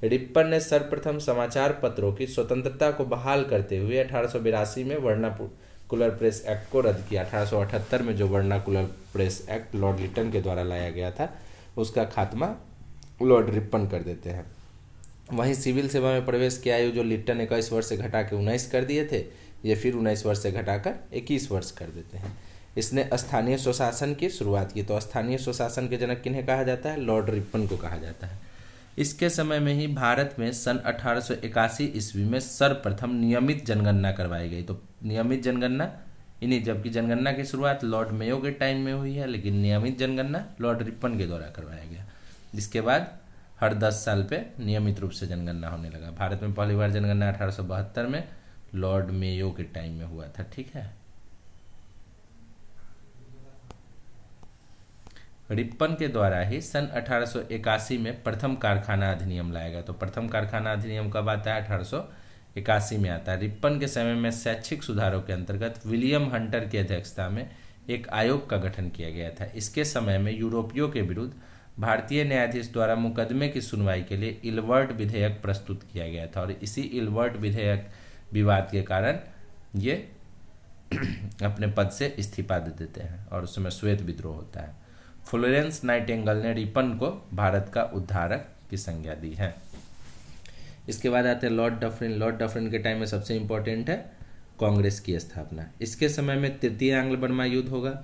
Speaker 1: रिपन ने सर्वप्रथम समाचार पत्रों की स्वतंत्रता को बहाल करते हुए 1882 में वर्नाकुलर प्रेस एक्ट को रद्द किया। 1878 में जो vernacular press act Lord Lytton के द्वारा लाया गया था, उसका खात्मा लॉर्ड रिपन कर देते हैं। वहीं सिविल सेवा में प्रवेश की आयु जो लिट्टन 21 वर्ष से घटा के 19 कर दिए थे, ये फिर 19 वर्ष से घटाकर 21 वर्ष कर देते हैं। इसने स्थानीय स्वशासन की शुरुआत की। तो स्थानीय स्वशासन के जनक किन्हें कहा जाता है? लॉर्ड रिपन को कहा जाता है। इसके समय में ही भारत में सन 1881 ईस्वी में सर्वप्रथम नियमित जनगणना करवाई गई। तो नियमित जनगणना इन्हीं, जबकि जनगणना की शुरुआत लॉर्ड मेयो के टाइम में हुई है, लेकिन नियमित जनगणना लॉर्ड रिपन के द्वारा करवाया गया। जिसके बाद हर 10 साल पे नियमित रूप से जनगणना होने लगा। भारत में पहली बार जनगणना 1872 में लॉर्ड मेयो के टाइम में हुआ था। ठीक है। रिपन के द्वारा ही सन 1881 में प्रथम कारखाना अधिनियम लाया गया। तो प्रथम कारखाना अधिनियम कब आता है? 1881 में आता है। रिपन के समय में शैक्षिक सुधारों के अंतर्गत विलियम हंटर की अध्यक्षता में एक आयोग का गठन किया गया था। इसके समय में यूरोपियों के विरुद्ध भारतीय न्यायाधीश द्वारा मुकदमे की सुनवाई के लिए इलवर्ट विधेयक प्रस्तुत किया गया था और इसी इलवर्ट विधेयक विवाद के कारण ये अपने पद से इस्तीफा दे देते हैं और उस समय श्वेत विद्रोह होता है। फ्लोरेंस नाइटिंगेल ने रिपन को भारत का उद्धारक की संज्ञा दी है। इसके बाद आते हैं लॉर्ड डफरिन। लॉर्ड डफरिन के टाइम में सबसे इंपॉर्टेंट है कांग्रेस की स्थापना। इसके समय में तृतीय आंग्ल बर्मा युद्ध होगा।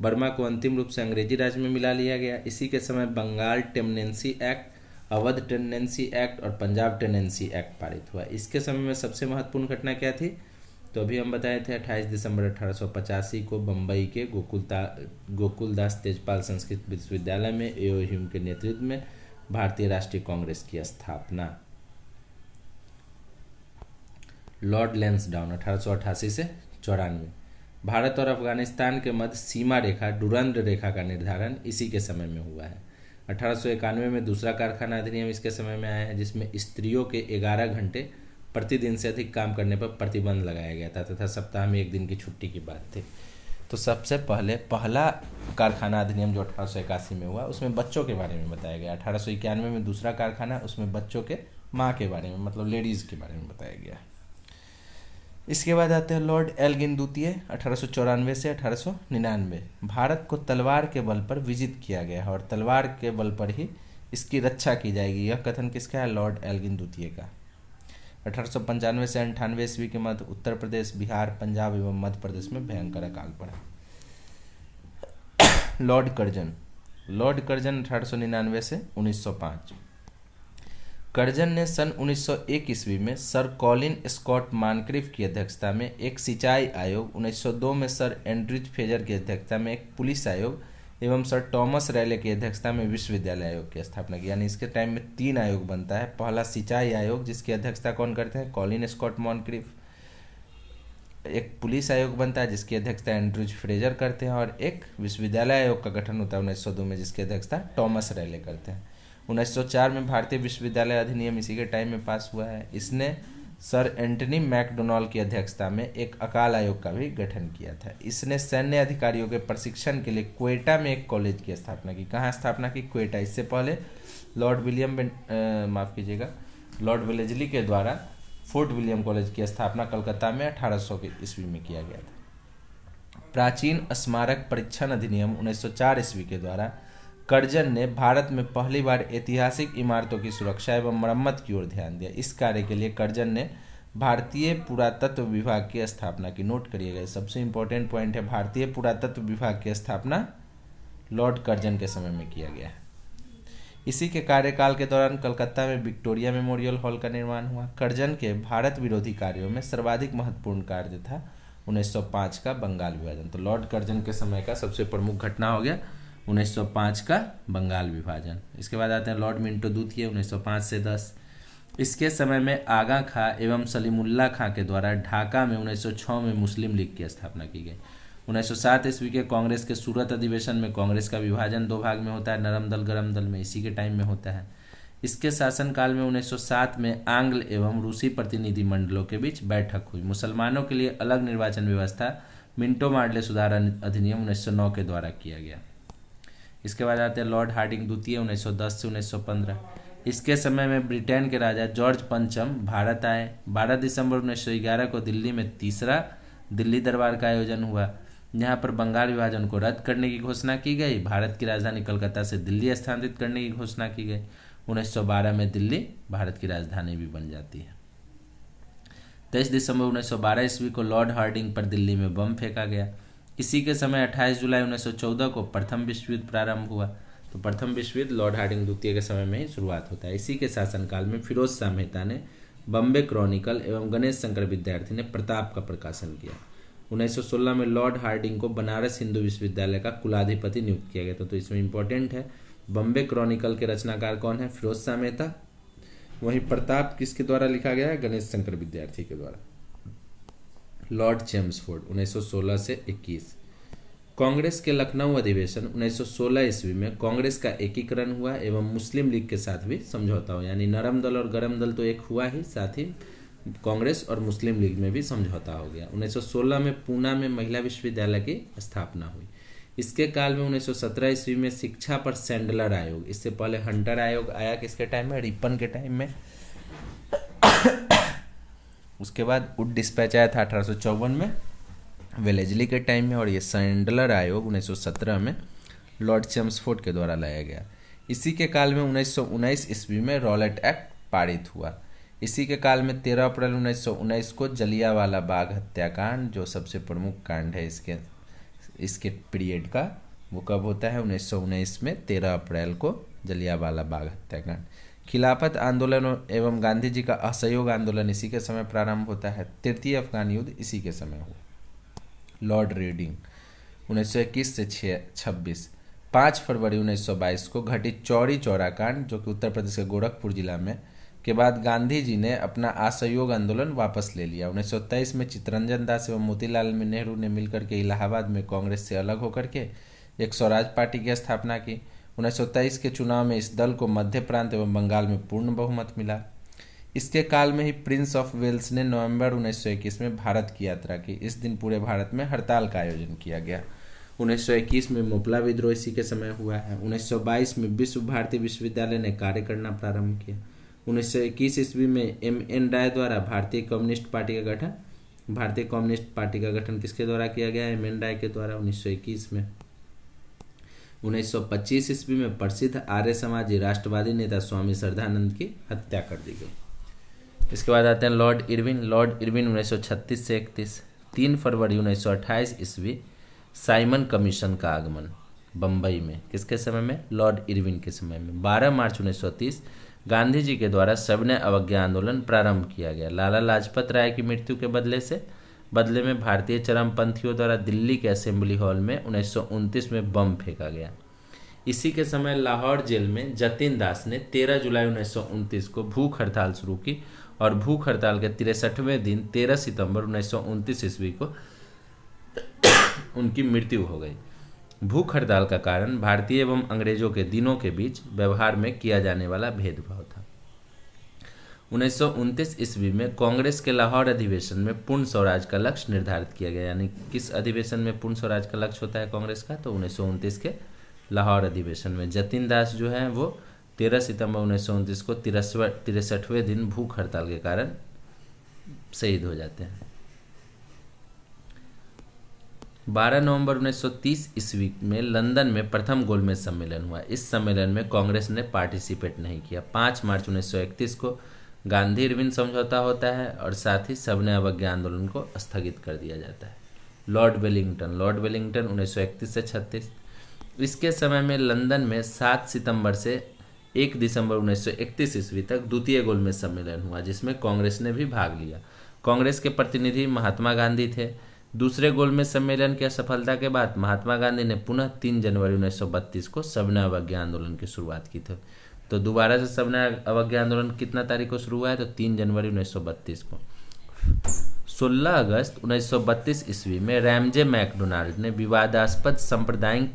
Speaker 1: बर्मा को अंतिम रूप से अंग्रेजी राज में मिला लिया गया। इसी के समय Bengal tenancy act, Awadh tenancy act और पंजाब टेनेंसी एक्ट पारित हुआ। इसके समय में सबसे महत्वपूर्ण घटना क्या थी? तो अभी हम बताए थे 28 दिसंबर 1885 को बम्बई के गोकुलदास तेजपाल संस्कृत विश्वविद्यालय में ए.ओ. ह्यूम के नेतृत्व में भारतीय राष्ट्रीय कांग्रेस की स्थापना। लॉर्ड लैंसडाउन 1888 से 94। भारत और अफगानिस्तान के मध्य सीमा रेखा डुरंड रेखा का निर्धारण इसी के समय में हुआ है। 1891 में दूसरा कारखाना अधिनियम इसके समय में आया है, जिसमें स्त्रियों के 11 घंटे प्रतिदिन से अधिक काम करने पर प्रतिबंध लगाया गया था तथा सप्ताह में 1 दिन की छुट्टी की बात थी। तो सबसे पहला कारखाना अधिनियम जो 1881 में हुआ, उसमें बच्चों के बारे में बताया गया। 1891 में दूसरा कारखाना, उसमें बच्चों के माँ के बारे में, मतलब लेडीज़ के बारे में बताया गया। इसके बाद आते हैं लॉर्ड एल्गिन द्वितीय 1894 से 1899। भारत को तलवार के बल पर विजित किया गया है और तलवार के बल पर ही इसकी रक्षा की जाएगी, यह कथन किसका है? लॉर्ड एल्गिन द्वितीय का। 1895 से 98 ईस्वी के मध्य उत्तर प्रदेश, बिहार, पंजाब एवं मध्य प्रदेश में भयंकर अकाल पड़ा। लॉर्ड कर्जन 1899 से 1905। कर्जन ने सन 1901 ईस्वी में सर कॉलिन स्कॉट मानक्रिफ की अध्यक्षता में एक सिंचाई आयोग, 1902 में सर एंड्रिज फेजर की अध्यक्षता में एक पुलिस आयोग एवं सर टॉमस रैले की अध्यक्षता में विश्वविद्यालय आयोग की स्थापना की। यानी इसके टाइम में 3 आयोग बनता है। पहला सिंचाई आयोग जिसकी अध्यक्षता कौन करते हैं? Colin Scott Moncrieff. एक पुलिस आयोग बनता है जिसकी अध्यक्षता एंड्रूज फ्रेजर करते हैं और एक विश्वविद्यालय आयोग का गठन होता है 1902 में जिसकी अध्यक्षता टॉमस रैले करते हैं। 1904 में भारतीय विश्वविद्यालय अधिनियम इसी के टाइम में पास हुआ है। इसने सर एंटनी मैकडोनाल्ड की अध्यक्षता में एक अकाल आयोग का भी गठन किया था। इसने सैन्य अधिकारियों के प्रशिक्षण के लिए क्वेटा में एक कॉलेज की स्थापना की। कहाँ स्थापना की? क्वेटा। इससे पहले लॉर्ड वेलेजली के द्वारा फोर्ट विलियम कॉलेज की स्थापना कलकत्ता में 1800 की ईस्वी में किया गया था। प्राचीन स्मारक परीक्षण अधिनियम 1904 ईस्वी के द्वारा कर्जन ने भारत में पहली बार ऐतिहासिक इमारतों की सुरक्षा एवं मरम्मत की ओर ध्यान दिया। इस कार्य के लिए कर्जन ने भारतीय पुरातत्व विभाग की स्थापना की। नोट करिएगा, सबसे इंपॉर्टेंट पॉइंट है, भारतीय पुरातत्व विभाग की स्थापना लॉर्ड कर्जन के समय में किया गया है। इसी के कार्यकाल के दौरान कलकत्ता में विक्टोरिया मेमोरियल हॉल का निर्माण हुआ। कर्जन के भारत विरोधी कार्यों में सर्वाधिक महत्वपूर्ण कार्य था 1905 का बंगाल विभाजन। तो लॉर्ड कर्जन के समय का सबसे प्रमुख घटना हो गया 1905 का बंगाल विभाजन। इसके बाद आते हैं लॉर्ड मिंटो द्वितीय 1905 से 10। इसके समय में आगा खां एवं सलीमुल्लाह खां के द्वारा ढाका में 1906 में मुस्लिम लीग की स्थापना की गई। 1907 ईस्वी के कांग्रेस के सूरत अधिवेशन में कांग्रेस का विभाजन 2 भाग में होता है, नरम दल गरम दल में, इसी के टाइम में होता है। इसके शासनकाल में 1907 में आंग्ल एवं रूसी प्रतिनिधि मंडलों के बीच बैठक हुई। मुसलमानों के लिए अलग निर्वाचन व्यवस्था मिंटो मार्ले सुधार अधिनियम 1909 के द्वारा किया गया। इसके बाद आते हैं लॉर्ड हार्डिंग द्वितीय 1910 से 1915। इसके समय में ब्रिटेन के राजा जॉर्ज पंचम भारत आए। 12 दिसंबर 1911 को दिल्ली में तीसरा दिल्ली दरबार का आयोजन हुआ। यहाँ पर बंगाल विभाजन को रद्द करने की घोषणा की गई। भारत की राजधानी कलकत्ता से दिल्ली स्थानांतरित करने की घोषणा की गई। 1912 में दिल्ली भारत की राजधानी भी बन जाती है। 23 दिसंबर 1912 ईस्वी को लॉर्ड हार्डिंग पर दिल्ली में बम फेंका गया। इसी के समय 28 जुलाई 1914 को प्रथम विश्व युद्ध प्रारंभ हुआ। तो प्रथम विश्व युद्ध लॉर्ड हार्डिंग द्वितीय के समय में ही शुरुआत होता है। इसी के शासनकाल में फिरोज शाह मेहता ने बॉम्बे क्रॉनिकल एवं गणेश शंकर विद्यार्थी ने प्रताप का प्रकाशन किया। 1916 में लॉर्ड हार्डिंग को बनारस हिंदू विश्वविद्यालय का कुलाधिपति नियुक्त किया गया था। तो इसमें इंपॉर्टेंट है, बॉम्बे क्रॉनिकल के रचनाकार कौन है? फिरोज शाह मेहता। वहीं प्रताप किसके द्वारा लिखा गया है? गणेश शंकर विद्यार्थी के द्वारा। लॉर्ड चेम्सफोर्ड 1916 से 21। कांग्रेस के लखनऊ अधिवेशन 1916 ईस्वी में कांग्रेस का एकीकरण हुआ एवं मुस्लिम लीग के साथ भी समझौता हुआ। यानी नरम दल और गरम दल तो एक हुआ ही, साथ ही कांग्रेस और मुस्लिम लीग में भी समझौता हो गया। 1916 में पूना में महिला विश्वविद्यालय की स्थापना हुई। इसके काल में 1917 ईस्वी में शिक्षा पर सैंडलर आयोग, इससे पहले हंटर आयोग आया किसके टाइम में? रिपन के टाइम में। उसके बाद वुड डिस्पैच आया था 1854 में वेलेजली के टाइम में, और ये सैंडलर आयोग 1917 में लॉर्ड चेम्सफोर्ड के द्वारा लाया गया। इसी के काल में 1919 ईस्वी में रॉलेट एक्ट पारित हुआ। इसी के काल में 13 अप्रैल 1919 को जलियांवाला बाग हत्याकांड, जो सबसे प्रमुख कांड है इसके पीरियड का, वो कब होता है? 1919 में 13 अप्रैल को जलियांवाला बाग हत्याकांड। खिलाफत आंदोलन एवं गांधी जी का असहयोग आंदोलन इसी के समय प्रारंभ होता है। तृतीय अफगान युद्ध इसी के समय हुआ। लॉर्ड रीडिंग 1921 से 26। 5 फरवरी 1922 को घटित चौरी चौरा कांड, जो कि उत्तर प्रदेश के गोरखपुर जिला में, के बाद गांधी जी ने अपना असहयोग आंदोलन वापस ले लिया। 1923 में चित्तरंजन दास एवं मोतीलाल नेहरू ने मिलकर के इलाहाबाद में कांग्रेस से अलग होकर के एक स्वराज पार्टी की स्थापना की। 1923 के चुनाव में इस दल को मध्य प्रांत एवं बंगाल में पूर्ण बहुमत मिला। इसके काल में ही प्रिंस ऑफ वेल्स ने नवंबर 1921 में भारत की यात्रा की। इस दिन पूरे भारत में हड़ताल का आयोजन किया गया। 1921 में मोपला विद्रोह इसी के समय हुआ है। 1922 में विश्व भारती विश्वविद्यालय ने कार्य करना प्रारंभ किया। 1921 ईस्वी में M.N. राय द्वारा भारतीय कम्युनिस्ट पार्टी का गठन
Speaker 2: भारतीय कम्युनिस्ट पार्टी का गठन किसके द्वारा किया गया है? एम.एन. राय के द्वारा 1921 में। 1925 ईस्वी में प्रसिद्ध आर्य समाजी राष्ट्रवादी नेता स्वामी श्रद्धानंद की हत्या कर दी गई। इसके बाद आते हैं लॉर्ड इरविन। लॉर्ड इरविन 1936 से 31। 3 फरवरी 1928 ईस्वी साइमन कमीशन का आगमन बम्बई में। किसके समय में? लॉर्ड इरविन के समय में। 12 मार्च 1930 गांधी जी के द्वारा सविनय अवज्ञा आंदोलन प्रारंभ किया गया। लाला लाजपत राय की मृत्यु के बदले में भारतीय चरमपंथियों द्वारा दिल्ली के असेंबली हॉल में 1929 में बम फेंका गया। इसी के समय लाहौर जेल में जतिन दास ने 13 जुलाई 1929 को भूख हड़ताल शुरू की और भूख हड़ताल के 63वें दिन 13 सितंबर 1929 ईस्वी को उनकी मृत्यु हो गई। भूख हड़ताल का कारण भारतीय एवं अंग्रेजों के दिनों के बीच व्यवहार में किया जाने वाला भेदभाव था। 1929 ईस्वी में कांग्रेस के लाहौर अधिवेशन में पूर्ण स्वराज का लक्ष्य निर्धारित किया गया। यानी किस अधिवेशन में पूर्ण स्वराज का लक्ष्य होता है कांग्रेस का? तो 1929 के लाहौर अधिवेशन में। जतिन दास जो है वो 13 सितंबर 1929 को 63वें दिन भूख हड़ताल के कारण शहीद हो जाते हैं। 12 नवंबर 1930 ईस्वी में लंदन में प्रथम गोलमेज सम्मेलन हुआ। इस सम्मेलन में कांग्रेस ने पार्टिसिपेट नहीं किया। 5 मार्च 1931 को गांधी इरविन समझौता होता है और साथ ही सविनय अवज्ञा आंदोलन को स्थगित कर दिया जाता है। लॉर्ड वेलिंगटन 1931 से 36। इसके समय में लंदन में 7 सितंबर से 1 दिसंबर 1931 ईस्वी तक द्वितीय गोलमेज सम्मेलन हुआ, जिसमें कांग्रेस ने भी भाग लिया। कांग्रेस के प्रतिनिधि महात्मा गांधी थे। दूसरे गोलमेज सम्मेलन की असफलता के बाद महात्मा गांधी ने पुनः 3 जनवरी 1932 को सविनय अवज्ञा आंदोलन की शुरुआत की थी। तो दोबारा से सविनय अवज्ञा आंदोलन कितना तारीख को शुरू हुआ है? तो 3 जनवरी 1932 को। 16 अगस्त 1932 ईस्वी में रैमजे मैकडोनाल्ड ने विवादास्पद सांप्रदायिक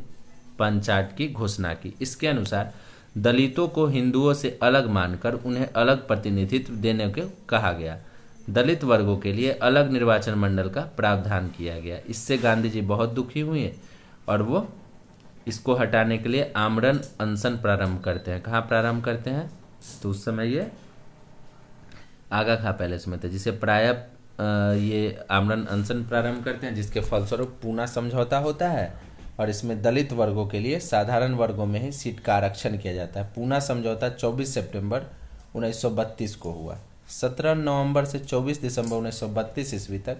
Speaker 2: पंचायत की घोषणा की। इसके अनुसार दलितों को हिंदुओं से अलग मानकर उन्हें अलग प्रतिनिधित्व देने को कहा गया। दलित वर्गों के लिए अलग निर्वाचन मंडल का प्रावधान किया गया। इससे गांधी जी बहुत दुखी हुए और वो इसको हटाने के लिए आमरण अनशन प्रारंभ करते हैं। कहाँ प्रारंभ करते हैं? तो उस समय ये आगा खां पैलेस में थे, जिसे प्रायः ये आमरण अनशन प्रारंभ करते हैं, जिसके फलस्वरूप पूना समझौता होता है और इसमें दलित वर्गों के लिए साधारण वर्गों में ही सीट का आरक्षण किया जाता है। पूना समझौता 24 सितंबर 1932 को हुआ। 17 नवंबर से 24 दिसंबर 1932 ईस्वी तक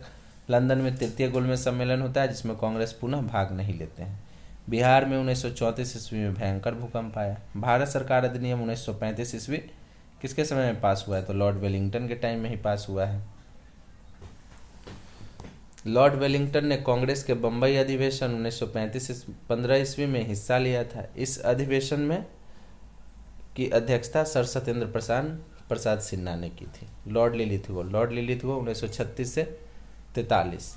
Speaker 2: लंदन में तृतीय गोलमेज सम्मेलन होता है, जिसमें कांग्रेस पुनः भाग नहीं लेते हैं। बिहार में 1934 ईस्वी में भयंकर भूकंप आया। भारत सरकार अधिनियम 1935 ईस्वी किसके समय में पास हुआ है? तो लॉर्ड वेलिंगटन के टाइम में ही पास हुआ है। लॉर्ड वेलिंगटन ने कांग्रेस के बम्बई अधिवेशन 1935-15 ईस्वी में हिस्सा लिया था। इस अधिवेशन में की अध्यक्षता सर सत्येंद्र प्रसाद सिन्हा ने की थी। लॉर्ड लिलिथगो 1936 से 43।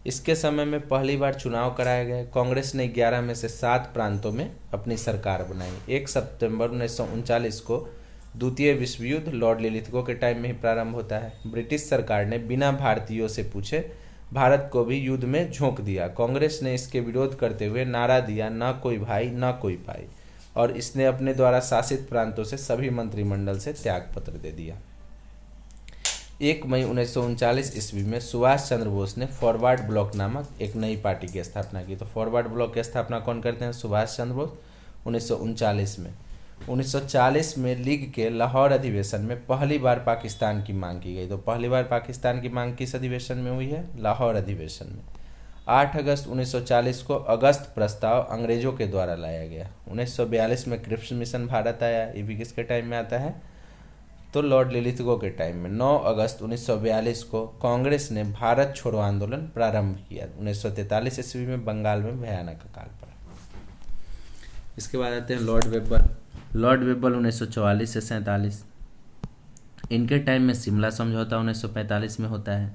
Speaker 2: इसके समय में पहली बार चुनाव कराए गए। कांग्रेस ने 11 में से 7 प्रांतों में अपनी सरकार बनाई। 1 सितंबर 1939 को द्वितीय विश्व युद्ध लॉर्ड लिलिथगो के टाइम में ही प्रारंभ होता है। ब्रिटिश सरकार ने बिना भारतीयों से पूछे भारत को भी युद्ध में झोंक दिया। कांग्रेस ने इसके विरोध करते हुए नारा दिया, ना कोई भाई ना कोई पाई, और इसने अपने द्वारा शासित प्रांतों से सभी मंत्रिमंडल से त्यागपत्र दे दिया। 1 मई 1939 ईस्वी में सुभाष चंद्र बोस ने फॉरवर्ड ब्लॉक नामक एक नई पार्टी की स्थापना की। तो फॉरवर्ड ब्लॉक की स्थापना कौन करते हैं? सुभाष चंद्र बोस 1939 में। 1940 में लीग के लाहौर अधिवेशन में पहली बार पाकिस्तान की मांग की गई। तो पहली बार पाकिस्तान की मांग किस अधिवेशन में हुई है? लाहौर अधिवेशन में। 8 अगस्त 1940 को अगस्त प्रस्ताव अंग्रेजों के द्वारा लाया गया। 1942 में क्रिप्स मिशन भारत आया। ये भी किसके टाइम में आता है? तो लॉर्ड लिलिथगो के टाइम में। 9 अगस्त 1942 को कांग्रेस ने भारत छोड़ो आंदोलन प्रारंभ किया। 1943 ईस्वी में बंगाल में भयानक अकाल पड़ा। इसके बाद आते हैं लॉर्ड वेबर 1944 से 47। इनके टाइम में शिमला समझौता 1945 में होता है।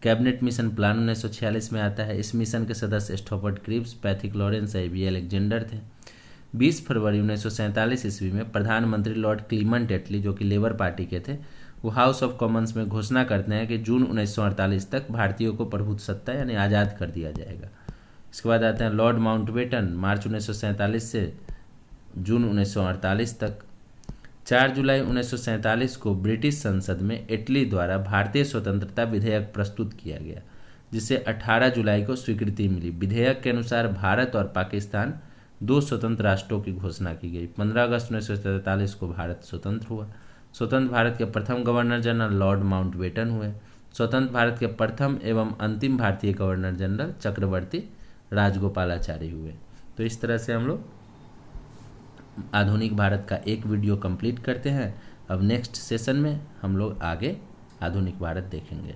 Speaker 2: कैबिनेट मिशन प्लान 1946 में आता है। इस मिशन के सदस्य Stafford Cripps, Pethick Lawrence, A.B. Alexander थे। 20 फरवरी 1947 ईस्वी में प्रधानमंत्री लॉर्ड क्लीमेंट एटली, जो कि लेबर पार्टी के थे, वो हाउस ऑफ कॉमन्स में घोषणा करते हैं कि जून 1948 तक भारतीयों को प्रभुत्व सत्ता यानी आज़ाद कर दिया जाएगा। इसके बाद आते हैं लॉर्ड माउंटबेटन, मार्च 1947 से जून 1948 तक। 4 जुलाई 1947 को ब्रिटिश संसद में एटली द्वारा भारतीय स्वतंत्रता विधेयक प्रस्तुत किया गया। जिसे 18 जुलाई को स्वीकृति मिली। विधेयक के अनुसार भारत और पाकिस्तान 2 स्वतंत्र राष्ट्रों की घोषणा की गई। 15 अगस्त 1947 को भारत स्वतंत्र हुआ। स्वतंत्र भारत के प्रथम गवर्नर जनरल लॉर्ड माउंटबेटन हुए। स्वतंत्र भारत के प्रथम एवं अंतिम भारतीय गवर्नर जनरल चक्रवर्ती राजगोपालाचारी हुए। तो इस तरह से हम लोग आधुनिक भारत का एक वीडियो कंप्लीट करते हैं। अब नेक्स्ट सेशन में हम लोग आगे आधुनिक भारत देखेंगे।